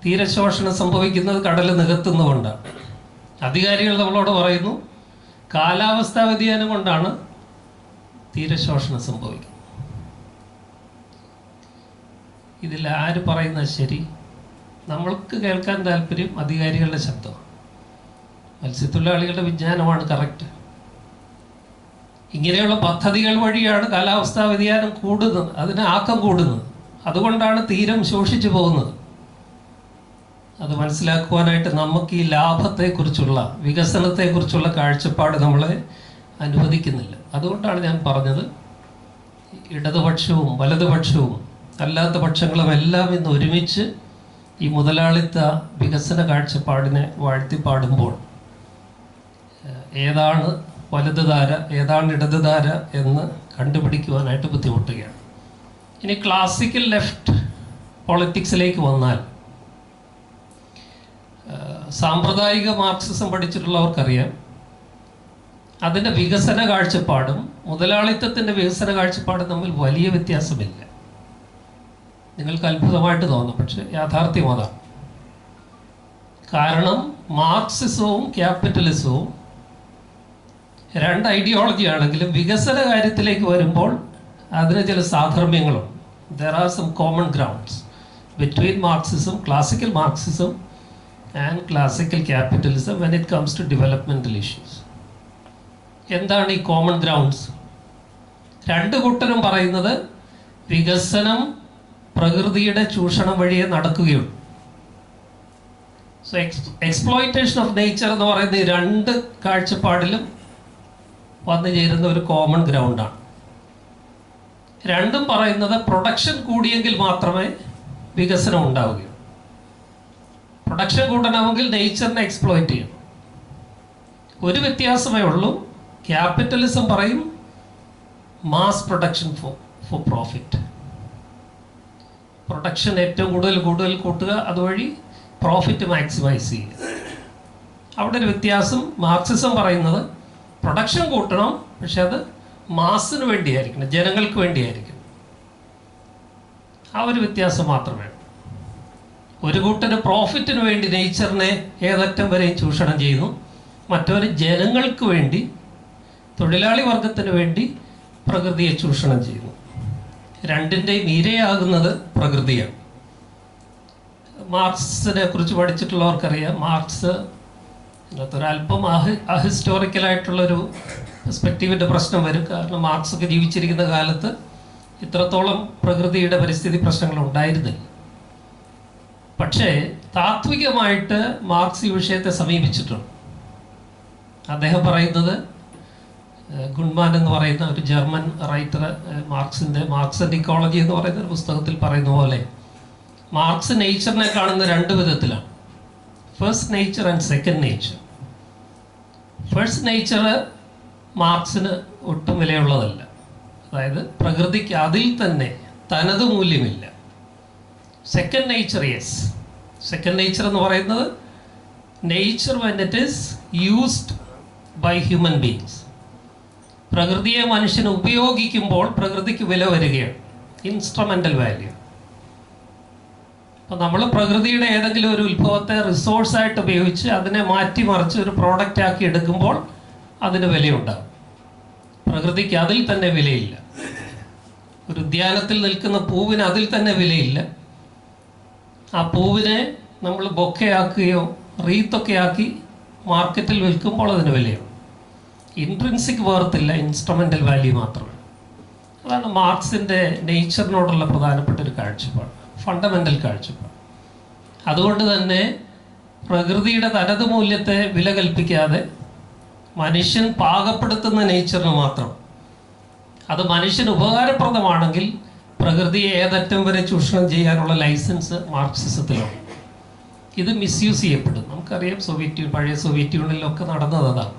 തീരശോഷണം സംഭവിക്കുന്നത് കടൽ നികത്തുന്നതുകൊണ്ടാണ്. അധികാരികൾ നമ്മളോട് പറയുന്നു കാലാവസ്ഥാ വ്യതിയാനം കൊണ്ടാണ് തീരശോഷണം സംഭവിക്കുന്നത്. ഇതിൽ ആര് പറയുന്നത് ശരി? നമ്മൾക്ക് കേൾക്കാൻ താല്പര്യം അധികാരികളുടെ ശബ്ദമാണ്. മത്സ്യത്തൊഴിലാളികളുടെ വിജ്ഞാനമാണ് കറക്റ്റ്. ഇങ്ങനെയുള്ള പദ്ധതികൾ വഴിയാണ് കാലാവസ്ഥാ വ്യതിയാനം കൂടുന്നത്, അതിന് ആക്കം കൂടുന്നത്. അതുകൊണ്ടാണ് തീരം ശോഷിച്ചു പോകുന്നത്. അത് മനസ്സിലാക്കുവാനായിട്ട് നമുക്ക് ഈ ലാഭത്തെക്കുറിച്ചുള്ള, വികസനത്തെക്കുറിച്ചുള്ള കാഴ്ചപ്പാട് നമ്മളെ അനുവദിക്കുന്നില്ല. അതുകൊണ്ടാണ് ഞാൻ പറഞ്ഞത്, ഇടതുപക്ഷവും വലതുപക്ഷവും അല്ലാത്ത പക്ഷങ്ങളും എല്ലാം ഇന്ന് ഒരുമിച്ച് ഈ മുതലാളിത്ത വികസന കാഴ്ചപ്പാടിനെ വാഴ്ത്തിപ്പാടുമ്പോൾ ഏതാണ് വലതുധാര, ഏതാണ് ഇടതുധാര എന്ന് കണ്ടുപിടിക്കുവാനായിട്ട് ബുദ്ധിമുട്ടുകയാണ്. ഇനി ക്ലാസിക്കൽ ലെഫ്റ്റ് പൊളിറ്റിക്സിലേക്ക് വന്നാൽ, സാമ്പ്രദായിക മാർക്സിസം പഠിച്ചിട്ടുള്ളവർക്കറിയാം, അതിൻ്റെ വികസന കാഴ്ചപ്പാടും മുതലാളിത്തത്തിൻ്റെ വികസന കാഴ്ചപ്പാടും തമ്മിൽ വലിയ വ്യത്യാസമില്ല. നിങ്ങൾക്ക് അത്ഭുതമായിട്ട് തോന്നും, പക്ഷെ യാഥാർത്ഥ്യം അതാണ്. കാരണം മാർക്സിസവും ക്യാപിറ്റലിസവും രണ്ട് ഐഡിയോളജി ആണെങ്കിലും വികസന കാര്യത്തിലേക്ക് വരുമ്പോൾ അതിന് ചില സാധർമ്യങ്ങളുണ്ട്. There are some common grounds between Marxism, classical Marxism, and classical capitalism when it comes to developmental issues. എന്താണ് ഈ കോമൺ ഗ്രൗണ്ട്സ്? രണ്ട് കൂട്ടരും പറയുന്നത് വികസനം പ്രകൃതിയുടെ ചൂഷണം വഴിയേ നടക്കുകയുള്ളൂ. സോ എക്സ്പ്ലോയിറ്റേഷൻ ഓഫ് നേച്ചർ എന്ന് പറയുന്ന ഈ രണ്ട് കാഴ്ചപ്പാടിലും വന്നു ചേരുന്ന ഒരു കോമൺ ഗ്രൗണ്ടാണ്. രണ്ടും പറയുന്നത് പ്രൊഡക്ഷൻ കൂടിയെങ്കിൽ മാത്രമേ വികസനം ഉണ്ടാവുകയുള്ളൂ. പ്രൊഡക്ഷൻ കൂട്ടണമെങ്കിൽ നേച്ചറിനെ എക്സ്പ്ലോയിറ്റ് ചെയ്യണം. ഒരു വ്യത്യാസമേ ഉള്ളൂ. ക്യാപിറ്റലിസം പറയും mass production for profit. Production ഏറ്റവും കൂടുതൽ കൂട്ടുക, അതുവഴി പ്രോഫിറ്റ് മാക്സിമൈസ് ചെയ്യുക. അവിടെ ഒരു വ്യത്യാസം. മാർക്സിസം പറയുന്നത് പ്രൊഡക്ഷൻ കൂട്ടണം, പക്ഷെ അത് മാസിന് വേണ്ടിയായിരിക്കണം, ജനങ്ങൾക്ക് വേണ്ടിയായിരിക്കണം. ആ ഒരു വ്യത്യാസം മാത്രമേ. ഒരു കൂട്ടര് പ്രോഫിറ്റിന് വേണ്ടി നേച്ചറിനെ ഏതറ്റം വരെയും ചൂഷണം ചെയ്യുന്നു, മറ്റൊരു ജനങ്ങൾക്ക് വേണ്ടി, തൊഴിലാളി വർഗത്തിന് വേണ്ടി പ്രകൃതിയെ ചൂഷണം ചെയ്യുന്നു. രണ്ടിൻ്റെയും ഇരയാകുന്നത് പ്രകൃതിയാണ്. മാർക്സിനെ കുറിച്ച് പഠിച്ചിട്ടുള്ളവർക്കറിയാം, മാർക്സ് ഇതിനകത്തൊരല്പം അഹിസ്റ്റോറിക്കലായിട്ടുള്ളൊരു പെർസ്പെക്റ്റീവിൻ്റെ പ്രശ്നം വരും. കാരണം മാർക്സൊക്കെ ജീവിച്ചിരിക്കുന്ന കാലത്ത് ഇത്രത്തോളം പ്രകൃതിയുടെ പരിസ്ഥിതി പ്രശ്നങ്ങൾ ഉണ്ടായിരുന്നില്ല. പക്ഷേ താത്വികമായിട്ട് മാർക്സ് ഈ വിഷയത്തെ സമീപിച്ചിട്ടുണ്ട്. അദ്ദേഹം പറയുന്നത്, ഗുൺമാൻ എന്ന് പറയുന്ന ഒരു German writer marks and ecology എന്ന് പറയുന്ന ഒരു പുസ്തകത്തിൽ പറയുന്ന പോലെ, മാർക്സ് നേച്ചറിനെ കാണുന്ന രണ്ട് വിധത്തിലാണ്. First nature and second nature. First nature മാർക്സിന് ഒട്ടും വിലയുള്ളതല്ല. അതായത് പ്രകൃതിക്ക് അതിൽ തന്നെ തനത് മൂല്യമില്ല. Second nature, yes. Second nature എന്ന് പറയുന്നത് nature when it is used by human beings. പ്രകൃതിയെ മനുഷ്യൻ ഉപയോഗിക്കുമ്പോൾ പ്രകൃതിക്ക് വില വരികയാണ്, ഇൻസ്ട്രുമെൻ്റൽ വാല്യൂ. അപ്പോൾ നമ്മൾ പ്രകൃതിയുടെ ഏതെങ്കിലും ഒരു ഉത്ഭവത്തെ റിസോഴ്സായിട്ട് ഉപയോഗിച്ച് അതിനെ മാറ്റിമറിച്ച് ഒരു പ്രോഡക്റ്റ് ആക്കി എടുക്കുമ്പോൾ അതിന് വിലയുണ്ടാകും. പ്രകൃതിക്ക് അതിൽ തന്നെ വിലയില്ല. ഒരു ഉദ്യാനത്തിൽ നിൽക്കുന്ന പൂവിന് അതിൽ തന്നെ വിലയില്ല. ആ പൂവിനെ നമ്മൾ ബൊക്കയാക്കുകയോ റീത്തൊക്കെ ആക്കി മാർക്കറ്റിൽ വിൽക്കുമ്പോൾ അതിന് വിലയാണ്. ഇൻട്രിൻസിക് വർത്തില്ല, ഇൻസ്ട്രുമെൻ്റൽ വാല്യൂ മാത്രമേ. അതാണ് മാർക്സിൻ്റെ നേച്ചറിനോടുള്ള പ്രധാനപ്പെട്ട ഒരു കാഴ്ചപ്പാട്, ഫണ്ടമെൻ്റൽ കാഴ്ചപ്പാട്. അതുകൊണ്ട് തന്നെ പ്രകൃതിയുടെ തനത് മൂല്യത്തെ വില കൽപ്പിക്കാതെ മനുഷ്യൻ പാകപ്പെടുത്തുന്ന നേച്ചറിന് മാത്രം, അത് മനുഷ്യന് ഉപകാരപ്രദമാണെങ്കിൽ പ്രകൃതിയെ ഏതറ്റം വരെ ചൂഷണം ചെയ്യാനുള്ള ലൈസൻസ് മാർക്സിസത്തിലാണ്. ഇത് മിസ്യൂസ് ചെയ്യപ്പെടും. നമുക്കറിയാം, പഴയ സോവിയറ്റ് യൂണിയനിലൊക്കെ നടന്നത് അതാണ്.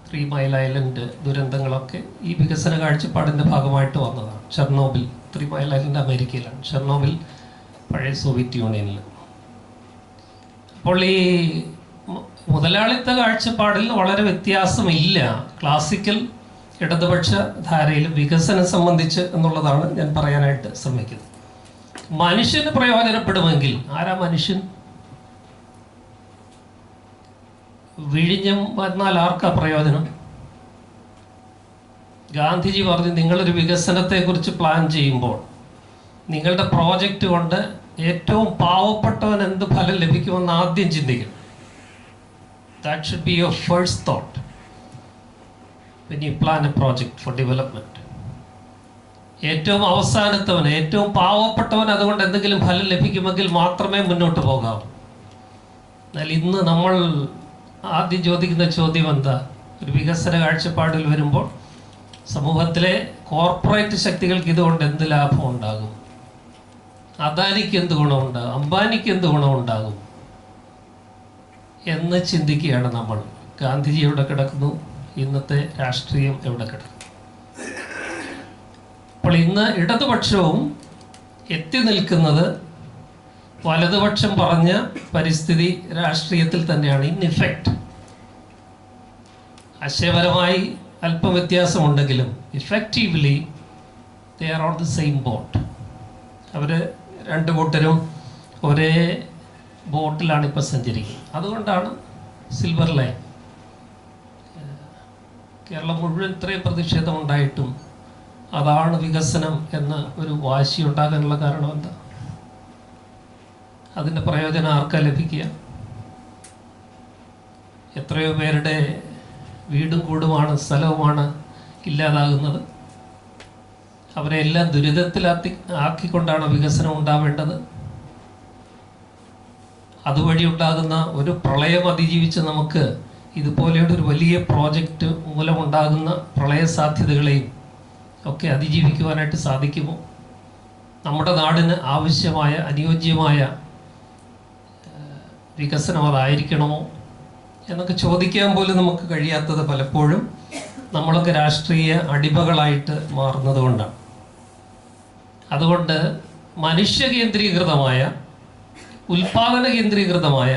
3 മൈൽ ഐലൻഡ് ദുരന്തങ്ങളൊക്കെ ഈ വികസന കാഴ്ചപ്പാടിൻ്റെ ഭാഗമായിട്ട് വന്നതാണ്. ചെർണോബിൽ, 3 മൈൽ ഐലൻഡ് അമേരിക്കയിലാണ്, ചെർണോബിൽ പഴയ സോവിയറ്റ് യൂണിയനിൽ. അപ്പോൾ ഈ മുതലാളിത്ത കാഴ്ചപ്പാടിൽ വളരെ വ്യത്യാസമില്ല ക്ലാസിക്കൽ ഇടതുപക്ഷ ധാരയിൽ വികസനം സംബന്ധിച്ച് എന്നുള്ളതാണ് ഞാൻ പറയാനായിട്ട് ശ്രമിക്കുന്നത്. മനുഷ്യന് പ്രയോജനപ്പെടുമെങ്കിൽ, ആരാ മനുഷ്യൻ? വിഴിഞ്ഞം വന്നാൽ ആർക്കാ പ്രയോജനം? ഗാന്ധിജി പറഞ്ഞു, നിങ്ങളൊരു വികസനത്തെക്കുറിച്ച് പ്ലാൻ ചെയ്യുമ്പോൾ നിങ്ങളുടെ പ്രോജക്റ്റ് കൊണ്ട് ഏറ്റവും പാവപ്പെട്ടവൻ എന്ത് ഫലം ലഭിക്കുമെന്ന് ആദ്യം ചിന്തിക്കണം. That should be your first thought when you plan a project for development. ഏറ്റവും അവസാനത്തവൻ, ഏറ്റവും പാവപ്പെട്ടവൻ അതുകൊണ്ട് എന്തെങ്കിലും ഫലം ലഭിക്കുമെങ്കിൽ മാത്രമേ മുന്നോട്ട് പോകാവൂ. എന്നാൽ ഇന്ന് നമ്മൾ ആദ്യം ചോദിക്കുന്ന ചോദ്യം എന്താ? ഒരു വികസന കാഴ്ചപ്പാടിൽ വരുമ്പോൾ സമൂഹത്തിലെ കോർപ്പറേറ്റ് ശക്തികൾക്ക് ഇതുകൊണ്ട് എന്ത് ലാഭം ഉണ്ടാകും? അദാനിക്ക് എന്ത് ഗുണമുണ്ടാകും? അംബാനിക്ക് എന്ത് ഗുണമുണ്ടാകും എന്ന് ചിന്തിക്കുകയാണ് നമ്മൾ. ഗാന്ധിജി എവിടെ കിടക്കുന്നു? ഇന്നത്തെ രാഷ്ട്രീയം എവിടെ കിടക്കുന്നു? അപ്പോൾ ഇന്ന് ഇടതുപക്ഷവും എത്തി നിൽക്കുന്നത് വലതുപക്ഷം പറഞ്ഞ പരിസ്ഥിതി രാഷ്ട്രീയത്തിൽ തന്നെയാണ്. ഇൻ ഇഫക്റ്റ് ആശയപരമായി അല്പം വ്യത്യാസമുണ്ടെങ്കിലും effectively they are on the same boat. അവർ രണ്ട് കൂട്ടരും ഒരേ ബോട്ടിലാണ് ഇപ്പോൾ സഞ്ചരിക്കുന്നത്. അതുകൊണ്ടാണ് സിൽവർ ലൈൻ. കേരളം മുഴുവൻ ഇത്രയും പ്രതിഷേധം ഉണ്ടായിട്ടും അതാണ് വികസനം എന്ന ഒരു വാശി ഉണ്ടാകാനുള്ള കാരണം എന്താ? അതിൻ്റെ പ്രയോജനം ആർക്കാ ലഭിക്കുക? എത്രയോ പേരുടെ വീടും കൂടുമാണ് സ്ഥലവുമാണ് ഇല്ലാതാകുന്നത്. അവരെ എല്ലാം ആക്കിക്കൊണ്ടാണ് വികസനം ഉണ്ടാവേണ്ടത്. അതുവഴി ഉണ്ടാകുന്ന ഒരു പ്രളയം അതിജീവിച്ച് നമുക്ക് ഇതുപോലെയുള്ള ഒരു വലിയ പ്രോജക്റ്റ് മൂലമുണ്ടാകുന്ന പ്രളയ സാധ്യതകളെയും ഒക്കെ അതിജീവിക്കുവാനായിട്ട് സാധിക്കുമോ? നമ്മുടെ നാടിന് ആവശ്യമായ അനുയോജ്യമായ വികസനം അതായിരിക്കണമോ എന്നൊക്കെ ചോദിക്കാൻ പോലും നമുക്ക് കഴിയാത്തത് പലപ്പോഴും നമ്മളൊക്കെ രാഷ്ട്രീയ അടിമകളായിട്ട് മാറുന്നത് കൊണ്ടാണ്. അതുകൊണ്ട് മനുഷ്യ കേന്ദ്രീകൃതമായ, ഉൽപാദന കേന്ദ്രീകൃതമായ,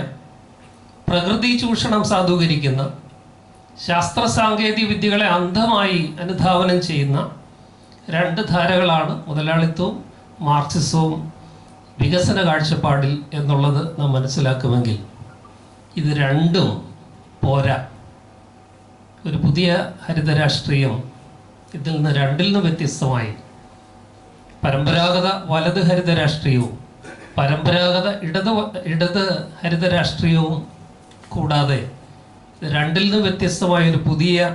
പ്രകൃതി ചൂഷണം സാധൂകരിക്കുന്ന, ശാസ്ത്ര സാങ്കേതിക വിദ്യകളെ അന്ധമായി അനുധാവനം ചെയ്യുന്ന രണ്ട് ധാരകളാണ് മുതലാളിത്തവും മാർക്സിസവും വികസന കാഴ്ചപ്പാടിൽ എന്നുള്ളത് നാം മനസ്സിലാക്കുമെങ്കിൽ ഇത് രണ്ടും പോരാ. ഒരു പുതിയ ഹരിത രാഷ്ട്രീയം ഇതിൽ നിന്ന് രണ്ടിൽ നിന്ന് വ്യത്യസ്തമായി പരമ്പരാഗത വലത് ഹരിത രാഷ്ട്രീയവും പരമ്പരാഗത ഇടത് ഹരിത രാഷ്ട്രീയവും കൂടാതെ രണ്ടിൽ നിന്ന് വ്യത്യസ്തമായ ഒരു പുതിയ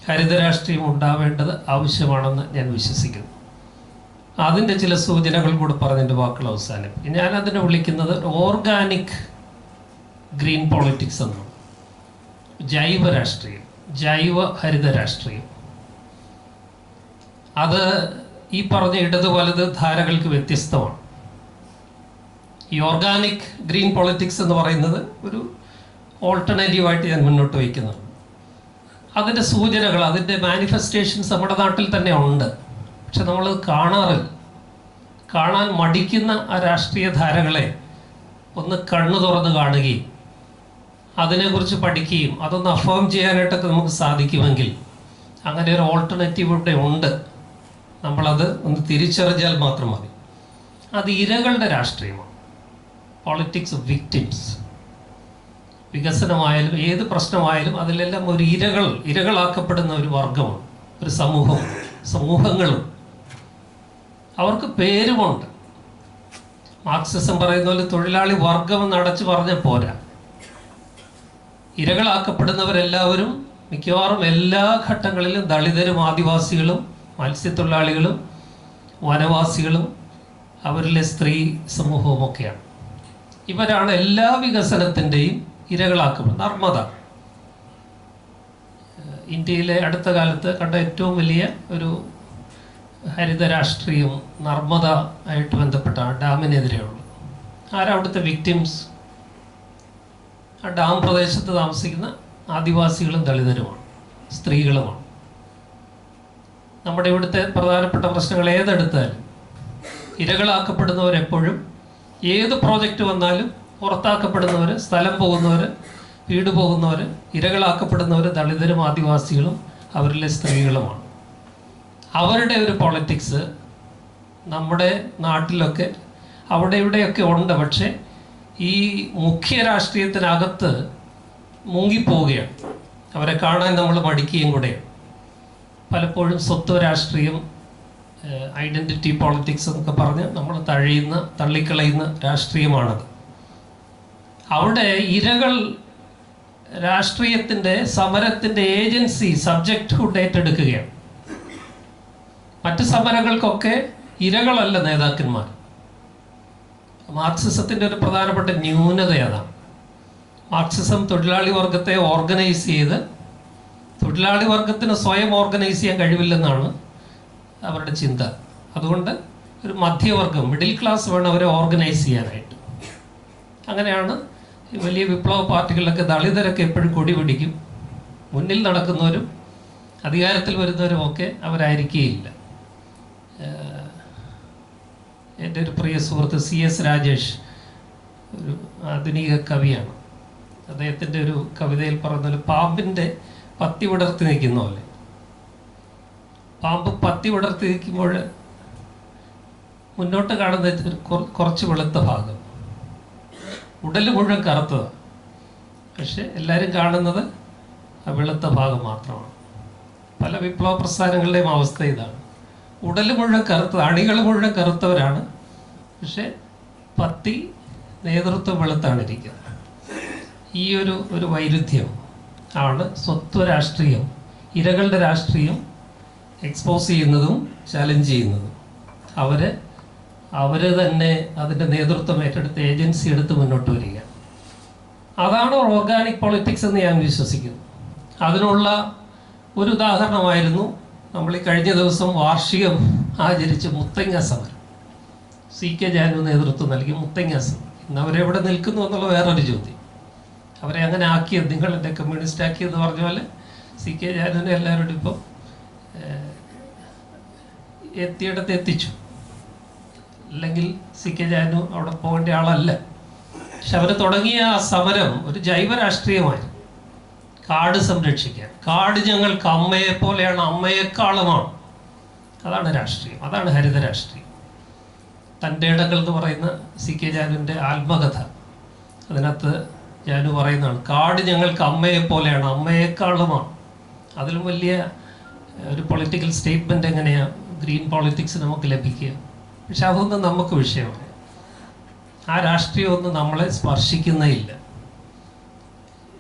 ഹരിത രാഷ്ട്രീയം ഉണ്ടാവേണ്ടത് ആവശ്യമാണെന്ന് ഞാൻ വിശ്വസിക്കുന്നു. അതിൻ്റെ ചില സൂചനകൾ കൂടെ പറഞ്ഞതിൻ്റെ വാക്കുകൾ അവസാനിപ്പിക്കും. ഞാനതിനെ വിളിക്കുന്നത് ഓർഗാനിക് ഗ്രീൻ പൊളിറ്റിക്സ് എന്നാണ്. ജൈവ രാഷ്ട്രീയം, ജൈവ ഹരിത രാഷ്ട്രീയം. അത് ഈ പറഞ്ഞ ഇടത് വലത് ധാരകൾക്ക് വ്യത്യസ്തമാണ്. ഈ ഓർഗാനിക് ഗ്രീൻ പൊളിറ്റിക്സ് എന്ന് പറയുന്നത് ഒരു ഓൾട്ടർനേറ്റീവായിട്ട് ഞാൻ മുന്നോട്ട് വയ്ക്കുന്നത്. അതിൻ്റെ സൂചനകൾ, അതിൻ്റെ മാനിഫെസ്റ്റേഷൻസ് നമ്മുടെ നാട്ടിൽ തന്നെ ഉണ്ട്. പക്ഷെ നമ്മളത് കാണാറില്ല. കാണാൻ മടിക്കുന്ന ആ രാഷ്ട്രീയ ധാരകളെ ഒന്ന് കണ്ണു തുറന്ന് കാണുകയും അതിനെക്കുറിച്ച് പഠിക്കുകയും അതൊന്ന് അഫേം ചെയ്യാനായിട്ടൊക്കെ നമുക്ക് സാധിക്കുമെങ്കിൽ അങ്ങനെ ഒരു ഓൾട്ടർനേറ്റീവ് ഇവിടെ ഉണ്ട്. നമ്മളത് ഒന്ന് തിരിച്ചറിഞ്ഞാൽ മാത്രം മതി. അത് ഇരകളുടെ രാഷ്ട്രീയമാണ്. Politics of victims. വികസനമായാലും ഏത് പ്രശ്നമായാലും അതിലെല്ലാം ഒരു ഇരകളാക്കപ്പെടുന്ന ഒരു വർഗമാണ്, ഒരു സമൂഹങ്ങളും. അവർക്ക് പേരുമുണ്ട്. മാർക്സിസം പറയുന്ന പോലെ തൊഴിലാളി വർഗം എന്ന് അടച്ചു പറഞ്ഞ പോരാ. ഇരകളാക്കപ്പെടുന്നവരെല്ലാവരും മിക്കവാറും എല്ലാ ഘട്ടങ്ങളിലും ദളിതരും ആദിവാസികളും മത്സ്യത്തൊഴിലാളികളും വനവാസികളും അവരിലെ സ്ത്രീ സമൂഹവുമൊക്കെയാണ്. ഇവരാണ് എല്ലാ വികസനത്തിൻ്റെയും ഇരകളാക്കപ്പെടുന്നത്. നർമ്മദ, ഇന്ത്യയിലെ അടുത്ത കാലത്ത് കണ്ട ഏറ്റവും വലിയ ഒരു ഹരിത രാഷ്ട്രീയം നർമ്മദ ആയിട്ട് ബന്ധപ്പെട്ടാണ്, ഡാമിനെതിരെയുള്ളത്. അവിടുത്തെ വിക്ടിംസ്? ആ ഡാം പ്രദേശത്ത് താമസിക്കുന്ന ആദിവാസികളും ദളിതരുമാണ്, സ്ത്രീകളുമാണ്. നമ്മുടെ ഇവിടുത്തെ പ്രധാനപ്പെട്ട പ്രശ്നങ്ങൾ ഏതെടുത്താലും ഇരകളാക്കപ്പെടുന്നവരെപ്പോഴും ഏത് പ്രോജക്റ്റ് വന്നാലും പുറത്താക്കപ്പെടുന്നവർ, സ്ഥലം പോകുന്നവർ, വീട് പോകുന്നവർ, ഇരകളാക്കപ്പെടുന്നവർ ദളിതരും ആദിവാസികളും അവരിലെ സ്ത്രീകളുമാണ്. അവരുടെ ഒരു പൊളിറ്റിക്സ് നമ്മുടെ നാട്ടിലൊക്കെ അവിടെ ഇവിടെയൊക്കെ ഉണ്ട്. പക്ഷേ ഈ മുഖ്യ രാഷ്ട്രീയത്തിനകത്ത് മുങ്ങിപ്പോവുകയാണ്. അവരെ കാണാൻ നമ്മൾ മടിക്കുകയും കൂടെയാണ്. പലപ്പോഴും സ്വത്വ രാഷ്ട്രീയം, ഐഡൻറ്റിറ്റി പൊളിറ്റിക്സ് എന്നൊക്കെ പറഞ്ഞ് നമ്മൾ തള്ളിക്കളയുന്ന രാഷ്ട്രീയമാണത്. അവിടെ ഇരകൾ രാഷ്ട്രീയത്തിൻ്റെ സമരത്തിൻ്റെ ഏജൻസി, സബ്ജക്റ്റ്ഹുഡ് ഏറ്റെടുക്കുകയാണ്. മറ്റ് സമരങ്ങൾക്കൊക്കെ ഇരകളല്ല നേതാക്കന്മാർ. മാർക്സിസത്തിൻ്റെ ഒരു പ്രധാനപ്പെട്ട ന്യൂനത അതാണ്. മാർക്സിസം തൊഴിലാളി വർഗത്തെ ഓർഗനൈസ് ചെയ്ത് തൊഴിലാളി വർഗത്തിന് സ്വയം ഓർഗനൈസ് ചെയ്യാൻ കഴിവില്ലെന്നാണ് അവരുടെ ചിന്ത. അതുകൊണ്ട് ഒരു മധ്യവർഗം, മിഡിൽ ക്ലാസ് വേണം അവരെ ഓർഗനൈസ് ചെയ്യാനായിട്ട്. അങ്ങനെയാണ് വലിയ വിപ്ലവ പാർട്ടികളിലൊക്കെ ദളിതരൊക്കെ എപ്പോഴും കൊടി പിടിക്കും. മുന്നിൽ നടക്കുന്നവരും അധികാരത്തിൽ വരുന്നവരും ഒക്കെ അവരായിരിക്കുകയില്ല. എൻ്റെ ഒരു പ്രിയ സുഹൃത്ത് CS രാജേഷ് ഒരു ആധുനിക കവിയാണ്. അദ്ദേഹത്തിൻ്റെ ഒരു കവിതയിൽ പറഞ്ഞ പാമ്പിൻ്റെ പത്തി വിടർത്തി നിൽക്കുന്ന പോലെ, പാമ്പ് പത്തി വിടർത്തി നിൽക്കുമ്പോൾ മുന്നോട്ട് കാണുന്ന കുറച്ച് വെളുത്ത ഭാഗം, ഉടൽ മുഴുവൻ കറുത്തതാണ്. പക്ഷെ എല്ലാവരും കാണുന്നത് ആ വെളുത്ത ഭാഗം മാത്രമാണ്. പല വിപ്ലവ പ്രസ്ഥാനങ്ങളുടെയും അവസ്ഥ ഇതാണ്. ഉടൽ മുഴുവൻ കറുത്ത, അണികൾ മുഴുവൻ കറുത്തവരാണ്. പക്ഷെ പത്തി നേതൃത്വം വെളുത്താണ് ഇരിക്കുന്നത്. ഈ ഒരു വൈരുദ്ധ്യം ആണ് സ്വത്വ രാഷ്ട്രീയം, ഇരകളുടെ രാഷ്ട്രീയം എക്സ്പോസ് ചെയ്യുന്നതും ചലഞ്ച് ചെയ്യുന്നതും. അവർ തന്നെ അതിൻ്റെ നേതൃത്വം ഏറ്റെടുത്ത് ഏജൻസി എടുത്ത് മുന്നോട്ട് വരിക. അതാണ് ഓർഗാനിക് പൊളിറ്റിക്സ് എന്ന് ഞാൻ വിശ്വസിക്കുന്നു. അതിനുള്ള ഒരു ഉദാഹരണമായിരുന്നു നമ്മൾ ഈ കഴിഞ്ഞ ദിവസം വാർഷികം ആചരിച്ച മുത്തങ്ങ സമരം. CK ജാനു നേതൃത്വം നൽകി മുത്തങ്ങ സമരം. ഇന്ന് അവരെവിടെ നിൽക്കുന്നു എന്നുള്ള വേറൊരു ചോദ്യം. അവരെ അങ്ങനെ ആക്കിയത്, നിങ്ങൾ എൻ്റെ കമ്മ്യൂണിസ്റ്റ് ആക്കിയെന്ന് പറഞ്ഞ പോലെ CK ജാനുവിനെ എല്ലാവരോടും ഇപ്പം എത്തിയിടത്ത് എത്തിച്ചു. അല്ലെങ്കിൽ CK ജാനു അവിടെ പോകേണ്ട ആളല്ല. പക്ഷെ അവർ തുടങ്ങിയ ആ സമരം ഒരു ജൈവ രാഷ്ട്രീയമായിരുന്നു. കാട് സംരക്ഷിക്കാൻ. കാട് ഞങ്ങൾക്ക് അമ്മയെ പോലെയാണ്, അമ്മയെക്കാളുമാണ്. അതാണ് രാഷ്ട്രീയം, അതാണ് ഹരിത രാഷ്ട്രീയം. തൻ്റെ ഇടങ്ങൾ എന്ന് പറയുന്ന CK ജാനുവിൻ്റെ ആത്മകഥ, അതിനകത്ത് ജാനു പറയുന്നതാണ്, കാട് ഞങ്ങൾക്ക് അമ്മയെ പോലെയാണ്, അമ്മയെക്കാളുമാണ്. അതിലും വലിയ ഒരു പൊളിറ്റിക്കൽ സ്റ്റേറ്റ്മെൻറ്റ് എങ്ങനെയാണ് ഗ്രീൻ പോളിറ്റിക്സ് നമുക്ക് ലഭിക്കുക? പക്ഷെ അതൊന്നും നമുക്ക് വിഷയമാണ്. ആ രാഷ്ട്രീയമൊന്നും നമ്മളെ സ്പർശിക്കുന്നേയില്ല.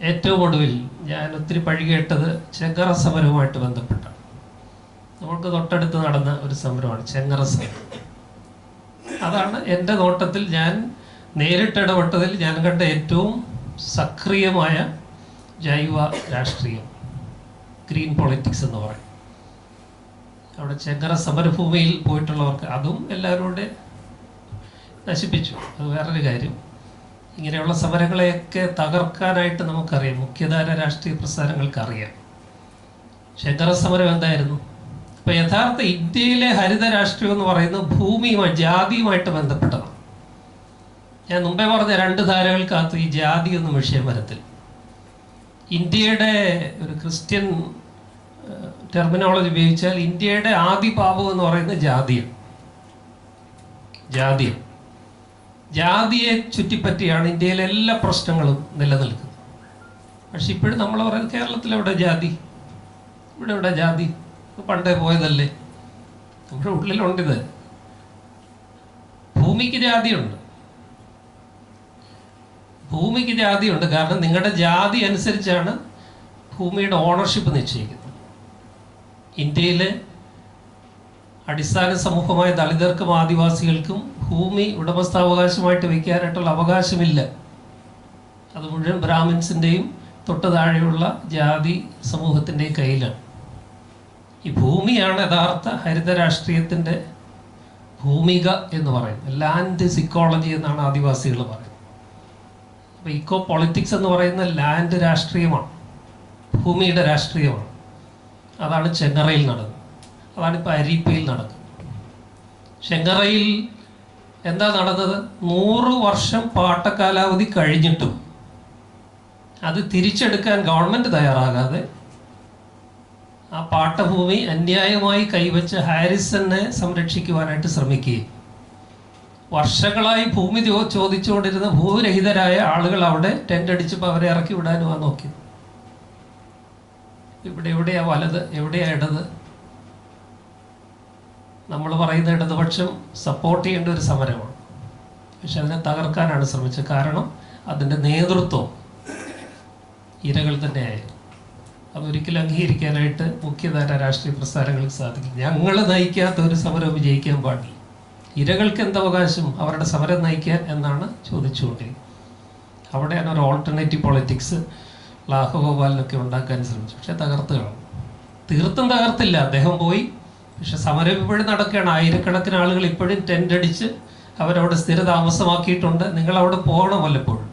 ഏറ്റവും ഒടുവിൽ ഞാൻ ഒത്തിരി പഴികേട്ടത് ചെങ്കറ സമരവുമായിട്ട് ബന്ധപ്പെട്ടാണ്. നമ്മൾക്ക് തൊട്ടടുത്ത് നടന്ന ഒരു സമരമാണ് ചെങ്കറ സമരം. അതാണ് എൻ്റെ നോട്ടത്തിൽ ഞാൻ നേരിട്ടിടപെട്ടതിൽ ഞാൻ കണ്ട ഏറ്റവും സക്രിയമായ ജൈവ രാഷ്ട്രീയം, ഗ്രീൻ പൊളിറ്റിക്സ് എന്ന് പറയും. അവിടെ ചെങ്കറ സമരഭൂമിയിൽ പോയിട്ടുള്ളവർക്ക് അതും എല്ലാവരും കൂടെ നശിപ്പിച്ചു. അത് വേറൊരു കാര്യം. ഇങ്ങനെയുള്ള സമരങ്ങളെയൊക്കെ തകർക്കാനായിട്ട് നമുക്കറിയാം, മുഖ്യധാര രാഷ്ട്രീയ പ്രസ്ഥാനങ്ങൾക്കറിയാം. ചെങ്കറ സമരം എന്തായിരുന്നു? അപ്പോൾ യഥാർത്ഥ ഇന്ത്യയിലെ ഹരിത രാഷ്ട്രീയം എന്ന് പറയുന്നത് ഭൂമിയുമായി, ജാതിയുമായിട്ട് ബന്ധപ്പെട്ടതാണ്. ഞാൻ മുമ്പേ പറഞ്ഞ രണ്ട് ധാരകൾക്കകത്ത് ഈ ജാതിയൊന്നും വിഷയം വരത്തില്ല. ഇന്ത്യയുടെ ഒരു ക്രിസ്ത്യൻ ടെർമിനോളജി ഉപയോഗിച്ചാൽ ഇന്ത്യയുടെ ആദി പാപം എന്ന് പറയുന്നത് ജാതിയാണ്. ജാതിയെ ചുറ്റിപ്പറ്റിയാണ് ഇന്ത്യയിലെ എല്ലാ പ്രശ്നങ്ങളും നിലനിൽക്കുന്നത്. പക്ഷെ ഇപ്പോഴും നമ്മൾ പറയുന്നത് കേരളത്തിൽ എവിടെ ജാതി, ഇവിടെ ജാതി, പണ്ടേ പോയതല്ലേ. നമ്മുടെ ഉള്ളിലുണ്ടിത്. ഭൂമിക്ക് ജാതിയുണ്ട്, കാരണം നിങ്ങളുടെ ജാതി അനുസരിച്ചാണ് ഭൂമിയുടെ ഓണർഷിപ്പ് നിശ്ചയിക്കുന്നത്. ഇന്ത്യയിലെ അടിസ്ഥാന സമൂഹമായ ദളിതർക്കും ആദിവാസികൾക്കും ഭൂമി ഉടമസ്ഥാവകാശമായിട്ട് വയ്ക്കാനായിട്ടുള്ള അവകാശമില്ല. അത് മുഴുവൻ ബ്രാഹ്മിൻസിൻ്റെയും തൊട്ട് താഴെയുള്ള ജാതി സമൂഹത്തിൻ്റെയും കയ്യിലാണ്. ഈ ഭൂമിയാണ് യഥാർത്ഥ ഹരിത രാഷ്ട്രീയത്തിൻ്റെ ഭൂമിക എന്ന് പറയുന്നത്. ലാൻഡ് സിക്കോളജി എന്നാണ് ആദിവാസികൾ പറയുന്നത്. അപ്പോൾ ഇക്കോ പൊളിറ്റിക്സ് എന്ന് പറയുന്ന ലാൻഡ് രാഷ്ട്രീയമാണ്, ഭൂമിയുടെ രാഷ്ട്രീയമാണ്. അതാണ് ചെങ്കറയിൽ നടന്നത്. അതാണിപ്പോൾ അരീപ്പയിൽ നടക്കുന്നത്. ചെങ്കറയിൽ എന്താ നടന്നത്? 100 വർഷം പാട്ടക്കാലാവധി കഴിഞ്ഞിട്ടും അത് തിരിച്ചെടുക്കാൻ ഗവൺമെൻറ് തയ്യാറാകാതെ ആ പാട്ടഭൂമി അന്യായമായി കൈവച്ച ഹാരിസനെ സംരക്ഷിക്കുവാനായിട്ട് ശ്രമിക്കുകയും വർഷങ്ങളായി ഭൂമി ചോദിച്ചുകൊണ്ടിരുന്ന ഭൂരഹിതരായ ആളുകൾ അവിടെ ടെൻ്റ് അടിച്ചപ്പോൾ അവരെ ഇറക്കി വിടാനുമാണ് നോക്കിയത്. എവിടെയാ വലത്, എവിടെയാ ഇടത്? നമ്മൾ പറയുന്ന ഇടതുപക്ഷം സപ്പോർട്ട് ചെയ്യേണ്ട ഒരു സമരമാണ്. പക്ഷെ അതിനെ തകർക്കാനാണ് ശ്രമിച്ചത്. കാരണം അതിൻ്റെ നേതൃത്വം ഇരകൾ തന്നെയായിരുന്നു. അതൊരിക്കലും അംഗീകരിക്കാനായിട്ട് മുഖ്യധാര രാഷ്ട്രീയ പ്രസ്ഥാനങ്ങൾക്ക് സാധിക്കും. ഞങ്ങൾ നയിക്കാത്ത ഒരു സമരം വിജയിക്കാൻ പാടില്ല. ഇരകൾക്ക് എന്തവകാശം അവരുടെ സമരം നയിക്കാൻ എന്നാണ് ചോദിച്ചുകൊണ്ടിരിക്കുന്നത്. അവിടെയാണ് ഒരു ഓൾട്ടർനേറ്റീവ് പൊളിറ്റിക്സ് ലാഹഗോപാലിനൊക്കെ ഉണ്ടാക്കാൻ ശ്രമിച്ചു. പക്ഷെ തകർത്ത് കളഞ്ഞു. തീർത്തും തകർത്തില്ല, അദ്ദേഹം പോയി. പക്ഷെ സമരം ഇപ്പോഴും നടക്കുകയാണ്. ആയിരക്കണക്കിന് ആളുകൾ ഇപ്പോഴും ടെൻ്റ് അടിച്ച് അവരവിടെ സ്ഥിര താമസമാക്കിയിട്ടുണ്ട്. നിങ്ങളവിടെ പോകണം വല്ലപ്പോഴും.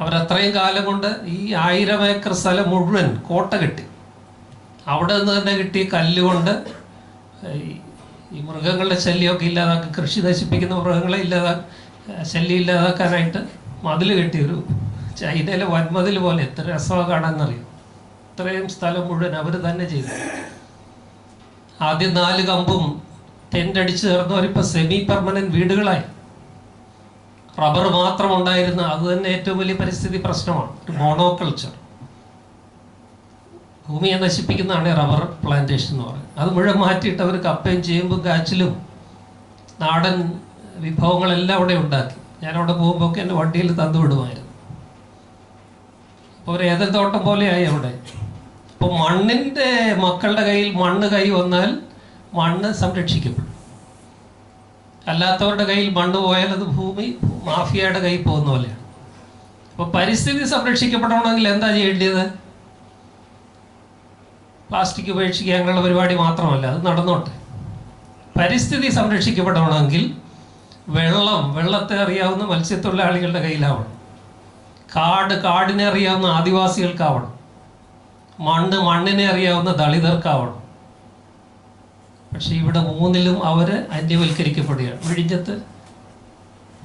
അവരത്രയും കാലം കൊണ്ട് ഈ 1000 ഏക്കർ സ്ഥലം മുഴുവൻ കോട്ട കെട്ടി. അവിടെ നിന്ന് തന്നെ കിട്ടിയ കല്ലുകൊണ്ട് ഈ മൃഗങ്ങളുടെ ശല്യമൊക്കെ ഇല്ലാതാക്കി, കൃഷി നശിപ്പിക്കുന്ന മൃഗങ്ങളെ ശല്യം ഇല്ലാതാക്കാനായിട്ട് മതിൽ കെട്ടി. ഒരു ചൈനയിലെ വൻമതിൽ പോലെ. എത്ര രസമാണ് കാണാമെന്നറിയും. ഇത്രയും സ്ഥലം മുഴുവൻ അവർ തന്നെ ചെയ്തു. ആദ്യം 4 കമ്പും ടെൻ്റ് അടിച്ച് ചേർന്നവരിപ്പോൾ സെമി പെർമനൻറ്റ് വീടുകളായി. റബ്ബർ മാത്രം ഉണ്ടായിരുന്ന, അത് തന്നെ ഏറ്റവും വലിയ പരിസ്ഥിതി പ്രശ്നമാണ്. ഒരു മോണോകൾച്ചർ, ഭൂമിയെ നശിപ്പിക്കുന്നതാണ് റബ്ബർ പ്ലാന്റേഷൻ എന്ന് പറയുന്നത്. അത് മുഴുവൻ മാറ്റിയിട്ട് അവർ കപ്പയും ചേമ്പും കാച്ചിലും നാടൻ വിഭവങ്ങളെല്ലാം അവിടെ ഉണ്ടാക്കി. ഞാനവിടെ പോകുമ്പോഴൊക്കെ എൻ്റെ വണ്ടിയിൽ തന്നു വിടുമായിരുന്നു. അപ്പോൾ ഒരു ഏദൻതോട്ടം പോലെയായി അവിടെ. അപ്പോൾ മണ്ണിൻ്റെ മക്കളുടെ കയ്യിൽ മണ്ണ് കൈ വന്നാൽ മണ്ണ് സംരക്ഷിക്കപ്പെടും. അല്ലാത്തവരുടെ കയ്യിൽ മണ്ണ് പോയാൽ അത് ഭൂമി മാഫിയയുടെ കയ്യിൽ പോകുന്ന പോലെയാണ്. അപ്പോൾ പരിസ്ഥിതി സംരക്ഷിക്കപ്പെടണമെങ്കിൽ എന്താ ചെയ്യേണ്ടത്? പ്ലാസ്റ്റിക് ഉപേക്ഷിക്കാനുള്ള പരിപാടി മാത്രമല്ല, അത് നടന്നോട്ടെ. പരിസ്ഥിതി സംരക്ഷിക്കപ്പെടണമെങ്കിൽ വെള്ളത്തെ അറിയാവുന്ന മത്സ്യത്തൊഴിലാളികളുടെ കയ്യിലാവണം. കാടിനെ അറിയാവുന്ന ആദിവാസികൾക്കാവണം. മണ്ണിനെ അറിയാവുന്ന ദളിതർക്കാവണം. പക്ഷെ ഇവിടെ മൂന്നിലും അവർ അന്യവൽക്കരിക്കപ്പെടുകയാണ്. വിഴിഞ്ഞത്ത്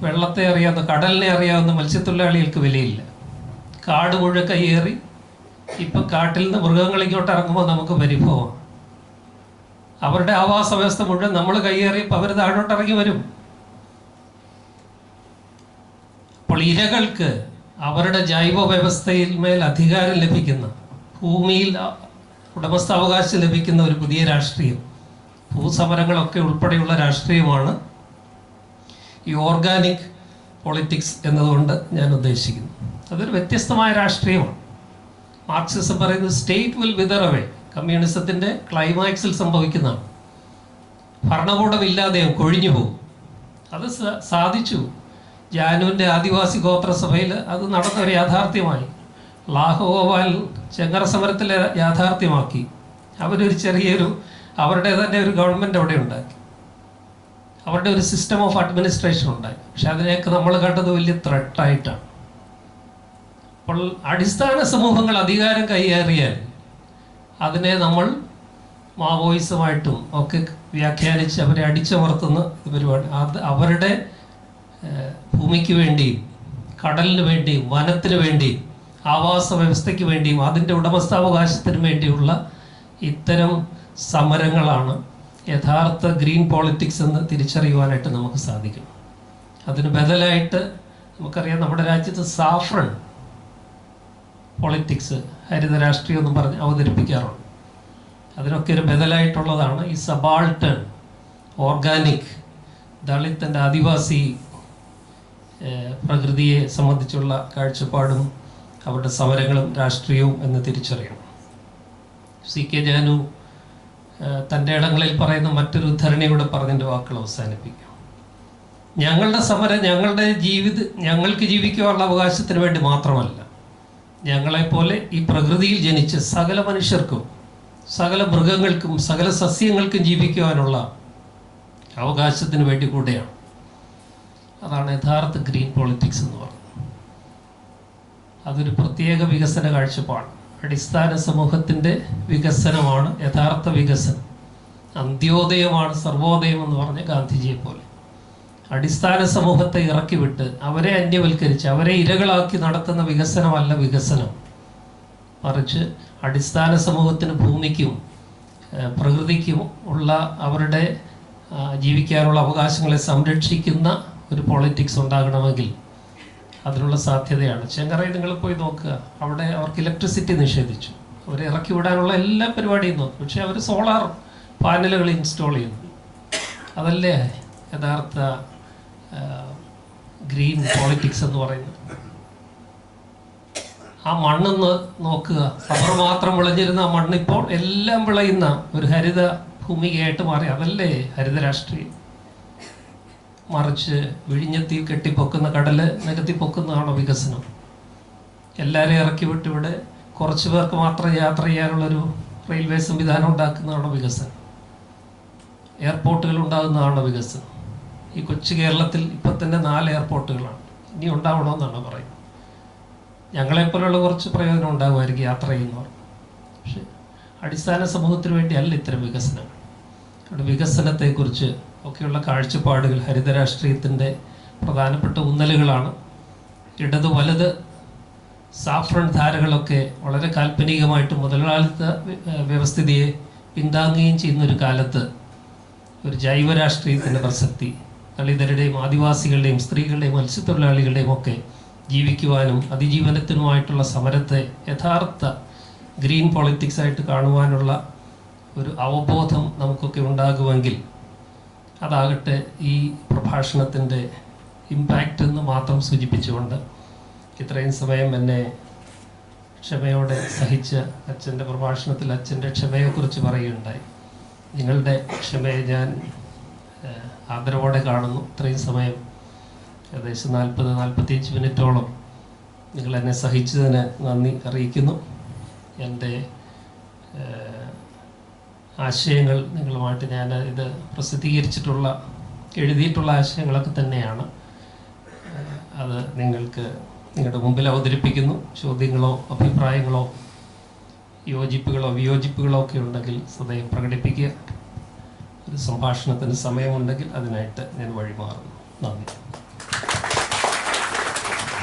വെള്ളത്തെ അറിയാവുന്ന, കടലിനെ അറിയാവുന്ന മത്സ്യത്തൊഴിലാളികൾക്ക് വിലയില്ല. കാട് മുഴുവൻ കയ്യേറി ഇപ്പം കാട്ടിൽ നിന്ന് മൃഗങ്ങൾ ഇങ്ങോട്ട് ഇറങ്ങുമ്പോൾ നമുക്ക് പരിഭവമാണ്. അവരുടെ ആവാസ വ്യവസ്ഥ മുഴുവൻ നമ്മൾ കയ്യേറിയപ്പോൾ അവർ താഴോട്ട് ഇറങ്ങി വരും. അപ്പോൾ ഇരകൾക്ക് അവരുടെ ജൈവ വ്യവസ്ഥയിൽ മേൽ അധികാരം ലഭിക്കുന്ന, ഭൂമിയിൽ ഉടമസ്ഥാവകാശം ലഭിക്കുന്ന ഒരു പുതിയ രാഷ്ട്രീയം, ഭൂസമരങ്ങളൊക്കെ ഉൾപ്പെടെയുള്ള രാഷ്ട്രീയമാണ് ഈ ഓർഗാനിക് പൊളിറ്റിക്സ് എന്നതുകൊണ്ട് ഞാൻ ഉദ്ദേശിക്കുന്നു. അതൊരു വ്യത്യസ്തമായ രാഷ്ട്രീയമാണ്. മാർക്സിസം പറയുന്നത് സ്റ്റേറ്റ് വിൽ വിതർ അവേ, കമ്മ്യൂണിസത്തിൻ്റെ ക്ലൈമാക്സിൽ സംഭവിക്കുന്നതാണ്. ഭരണകൂടം ഇല്ലാതെയും കൊഴിഞ്ഞു പോകും. അത് സാധിച്ചു. ജാനുവിൻ്റെ ആദിവാസി ഗോത്രസഭയിൽ അത് നടന്നൊരു യാഥാർത്ഥ്യമായി. ലാഹോവാൽ ചെങ്കറ സമരത്തിൽ യാഥാർത്ഥ്യമാക്കി. അവരൊരു ചെറിയൊരു അവരുടെ തന്നെ ഒരു ഗവൺമെൻറ് അവിടെ ഉണ്ടാക്കി. അവരുടെ ഒരു സിസ്റ്റം ഓഫ് അഡ്മിനിസ്ട്രേഷൻ ഉണ്ടായി. പക്ഷെ അതിനെയൊക്കെ നമ്മൾ കണ്ടത് വലിയ ത്രെട്ടായിട്ടാണ്. അപ്പോൾ അടിസ്ഥാന സമൂഹങ്ങൾ അധികാരം കൈയേറിയാൽ അതിനെ നമ്മൾ മാവോയിസമായിട്ടും ഒക്കെ വ്യാഖ്യാനിച്ച് അവരെ അടിച്ചമർത്തുന്ന പരിപാടി. അത് അവരുടെ ഭൂമിക്ക് വേണ്ടിയും കടലിന് വേണ്ടിയും വനത്തിന് വേണ്ടിയും ആവാസ വ്യവസ്ഥയ്ക്ക് വേണ്ടിയും അതിൻ്റെ ഉടമസ്ഥാവകാശത്തിന് വേണ്ടിയുള്ള ഇത്തരം സമരങ്ങളാണ് യഥാർത്ഥ ഗ്രീൻ പോളിറ്റിക്സ് എന്ന് തിരിച്ചറിയുവാനായിട്ട് നമുക്ക് സാധിക്കും. അതിന് ബദലായിട്ട് നമുക്കറിയാം, നമ്മുടെ രാജ്യത്ത് സാഫ്രൺ പൊളിറ്റിക്സ്, ഹരിത രാഷ്ട്രീയം എന്നും പറഞ്ഞ് അവതരിപ്പിക്കാറുണ്ട്. അതിനൊക്കെ ഒരു ബദലായിട്ടുള്ളതാണ് ഈ സബാൾട്ടൺ, ഓർഗാനിക്, ദളിത് ആൻഡ് ആദിവാസി പ്രകൃതിയെ സംബന്ധിച്ചുള്ള കാഴ്ചപ്പാടും അവരുടെ സമരങ്ങളും രാഷ്ട്രീയവും എന്ന് തിരിച്ചറിയണം. CK ജാനു തൻ്റെ ഇടങ്ങളിൽ പറയുന്ന മറ്റൊരു ഉദ്ധരണിയോടെ പറഞ്ഞതിൻ്റെ വാക്കുകൾ അവസാനിപ്പിക്കും. ഞങ്ങളുടെ സമരം ഞങ്ങൾക്ക് ജീവിക്കുവാനുള്ള അവകാശത്തിന് വേണ്ടി മാത്രമല്ല, ഞങ്ങളെപ്പോലെ ഈ പ്രകൃതിയിൽ ജനിച്ച് സകല മനുഷ്യർക്കും, സകല മൃഗങ്ങൾക്കും, സകല സസ്യങ്ങൾക്കും ജീവിക്കുവാനുള്ള അവകാശത്തിന് വേണ്ടി കൂടെയാണ്. അതാണ് യഥാർത്ഥ ഗ്രീൻ പൊളിറ്റിക്സ് എന്ന് പറയുന്നത്. അതൊരു പ്രത്യേക വികസന കാഴ്ചപ്പാട്. അടിസ്ഥാന സമൂഹത്തിൻ്റെ വികസനമാണ് യഥാർത്ഥ വികസനം. അന്ത്യോദയമാണ് സർവോദയം എന്ന് പറഞ്ഞ ഗാന്ധിജിയെ പോലെ. അടിസ്ഥാന സമൂഹത്തെ ഇറക്കി വിട്ട് അവരെ അന്യവൽക്കരിച്ച് അവരെ ഇരകളാക്കി നടത്തുന്ന വികസനമല്ല വികസനം. മറിച്ച് അടിസ്ഥാന സമൂഹത്തിന്, ഭൂമിക്കും പ്രകൃതിക്കും ഉള്ള അവരുടെ ജീവിക്കാനുള്ള അവകാശങ്ങളെ സംരക്ഷിക്കുന്ന ഒരു പൊളിറ്റിക്സ് ഉണ്ടാകണമെങ്കിൽ അതിനുള്ള സാധ്യതയാണ്. ചെങ്കറയിൽ നിങ്ങൾ പോയി നോക്കുക, അവിടെ അവർക്ക് ഇലക്ട്രിസിറ്റി നിഷേധിച്ചു. അവരെ ഇറക്കി വിടാനുള്ള എല്ലാ പരിപാടിയും നോക്കും. പക്ഷെ അവർ സോളാർ പാനലുകൾ ഇൻസ്റ്റാൾ ചെയ്യുന്നു. അതല്ലേ യഥാർത്ഥ ഗ്രീൻ പൊളിറ്റിക്സ് എന്ന് പറയുന്നത്. ആ മണ്ണൊന്ന് നോക്കുക, റബ്ബർ മാത്രം വിളഞ്ഞിരുന്ന ആ മണ്ണിപ്പോൾ എല്ലാം വിളയുന്ന ഒരു ഹരിത ഭൂമികയായിട്ട് മാറി. അതല്ലേ ഹരിത രാഷ്ട്രീയം. മറിച്ച് വിഴിഞ്ഞത്തി കെട്ടിപ്പൊക്കുന്ന, കടല് നികത്തി പൊക്കുന്നതാണോ വികസനം? എല്ലാവരെയും ഇറക്കി വിട്ട് ഇവിടെ കുറച്ച് പേർക്ക് മാത്രം യാത്ര ചെയ്യാനുള്ളൊരു റെയിൽവേ സംവിധാനം ഉണ്ടാക്കുന്നതാണോ വികസനം? എയർപോർട്ടുകൾ ഉണ്ടാകുന്നതാണോ വികസനം? ഈ കൊച്ചു കേരളത്തിൽ ഇപ്പം തന്നെ 4 എയർപോർട്ടുകളാണ്. ഇനി ഉണ്ടാവണമെന്നാണ് പറയുന്നത്. ഞങ്ങളെപ്പോലുള്ള കുറച്ച് പ്രയോജനം ഉണ്ടാകുമായിരിക്കും യാത്ര ചെയ്യുന്നവർ. പക്ഷെ അടിസ്ഥാന സമൂഹത്തിന് വേണ്ടി അല്ല ഇത്തരം വികസനം. അവിടെ വികസനത്തെക്കുറിച്ച് ഒക്കെയുള്ള കാഴ്ചപ്പാടുകൾ ഹരിത രാഷ്ട്രീയത്തിൻ്റെ പ്രധാനപ്പെട്ട ഊന്നലുകളാണ്. ഇടത് വലത് സാഫ്രൺ ധാരകളൊക്കെ വളരെ കാൽപ്പനികമായിട്ട് മുതലാളിത്ത വ്യവസ്ഥിതിയെ പിന്താങ്ങുകയും ചെയ്യുന്നൊരു കാലത്ത് ഒരു ജൈവ രാഷ്ട്രീയത്തിൻ്റെ പ്രസക്തി, ദളിതരുടെയും ആദിവാസികളുടെയും സ്ത്രീകളുടെയും മത്സ്യത്തൊഴിലാളികളുടെയും ഒക്കെ ജീവിക്കുവാനും അതിജീവനത്തിനുമായിട്ടുള്ള സമരത്തെ യഥാർത്ഥ ഗ്രീൻ പൊളിറ്റിക്സ് ആയിട്ട് കാണുവാനുള്ള ഒരു അവബോധം നമുക്കൊക്കെ ഉണ്ടാകുമെങ്കിൽ അതാകട്ടെ ഈ പ്രഭാഷണത്തിൻ്റെ ഇമ്പാക്റ്റ് എന്ന് മാത്രം സൂചിപ്പിച്ചുകൊണ്ട് ഇത്രയും സമയം എന്നെ ക്ഷമയോടെ സഹിച്ച അച്ഛൻ്റെ പ്രഭാഷണത്തിൽ അച്ഛൻ്റെ ക്ഷമയെക്കുറിച്ച് പറയുകയുണ്ടായി. നിങ്ങളുടെ ക്ഷമയെ ഞാൻ ആദരവോടെ കാണുന്നു. ഇത്രയും സമയം ഏകദേശം 40-45 മിനിറ്റോളം നിങ്ങൾ എന്നെ സഹിച്ചതിന് നന്ദി അറിയിക്കുന്നു. എൻ്റെ ആശയങ്ങൾ നിങ്ങളുമായിട്ട് ഞാൻ ഇത് പ്രസിദ്ധീകരിച്ചിട്ടുള്ള എഴുതിയിട്ടുള്ള ആശയങ്ങളൊക്കെ തന്നെയാണ്. അത് നിങ്ങളുടെ മുമ്പിൽ അവതരിപ്പിക്കുന്നു. ചോദ്യങ്ങളോ അഭിപ്രായങ്ങളോ യോജിപ്പുകളോ വിയോജിപ്പുകളോ ഒക്കെ ഉണ്ടെങ്കിൽ സദയം പ്രകടിപ്പിക്കുക. ഒരു സംഭാഷണത്തിന് സമയമുണ്ടെങ്കിൽ അതിനായിട്ട് ഞാൻ വഴിമാറുന്നു. നന്ദി.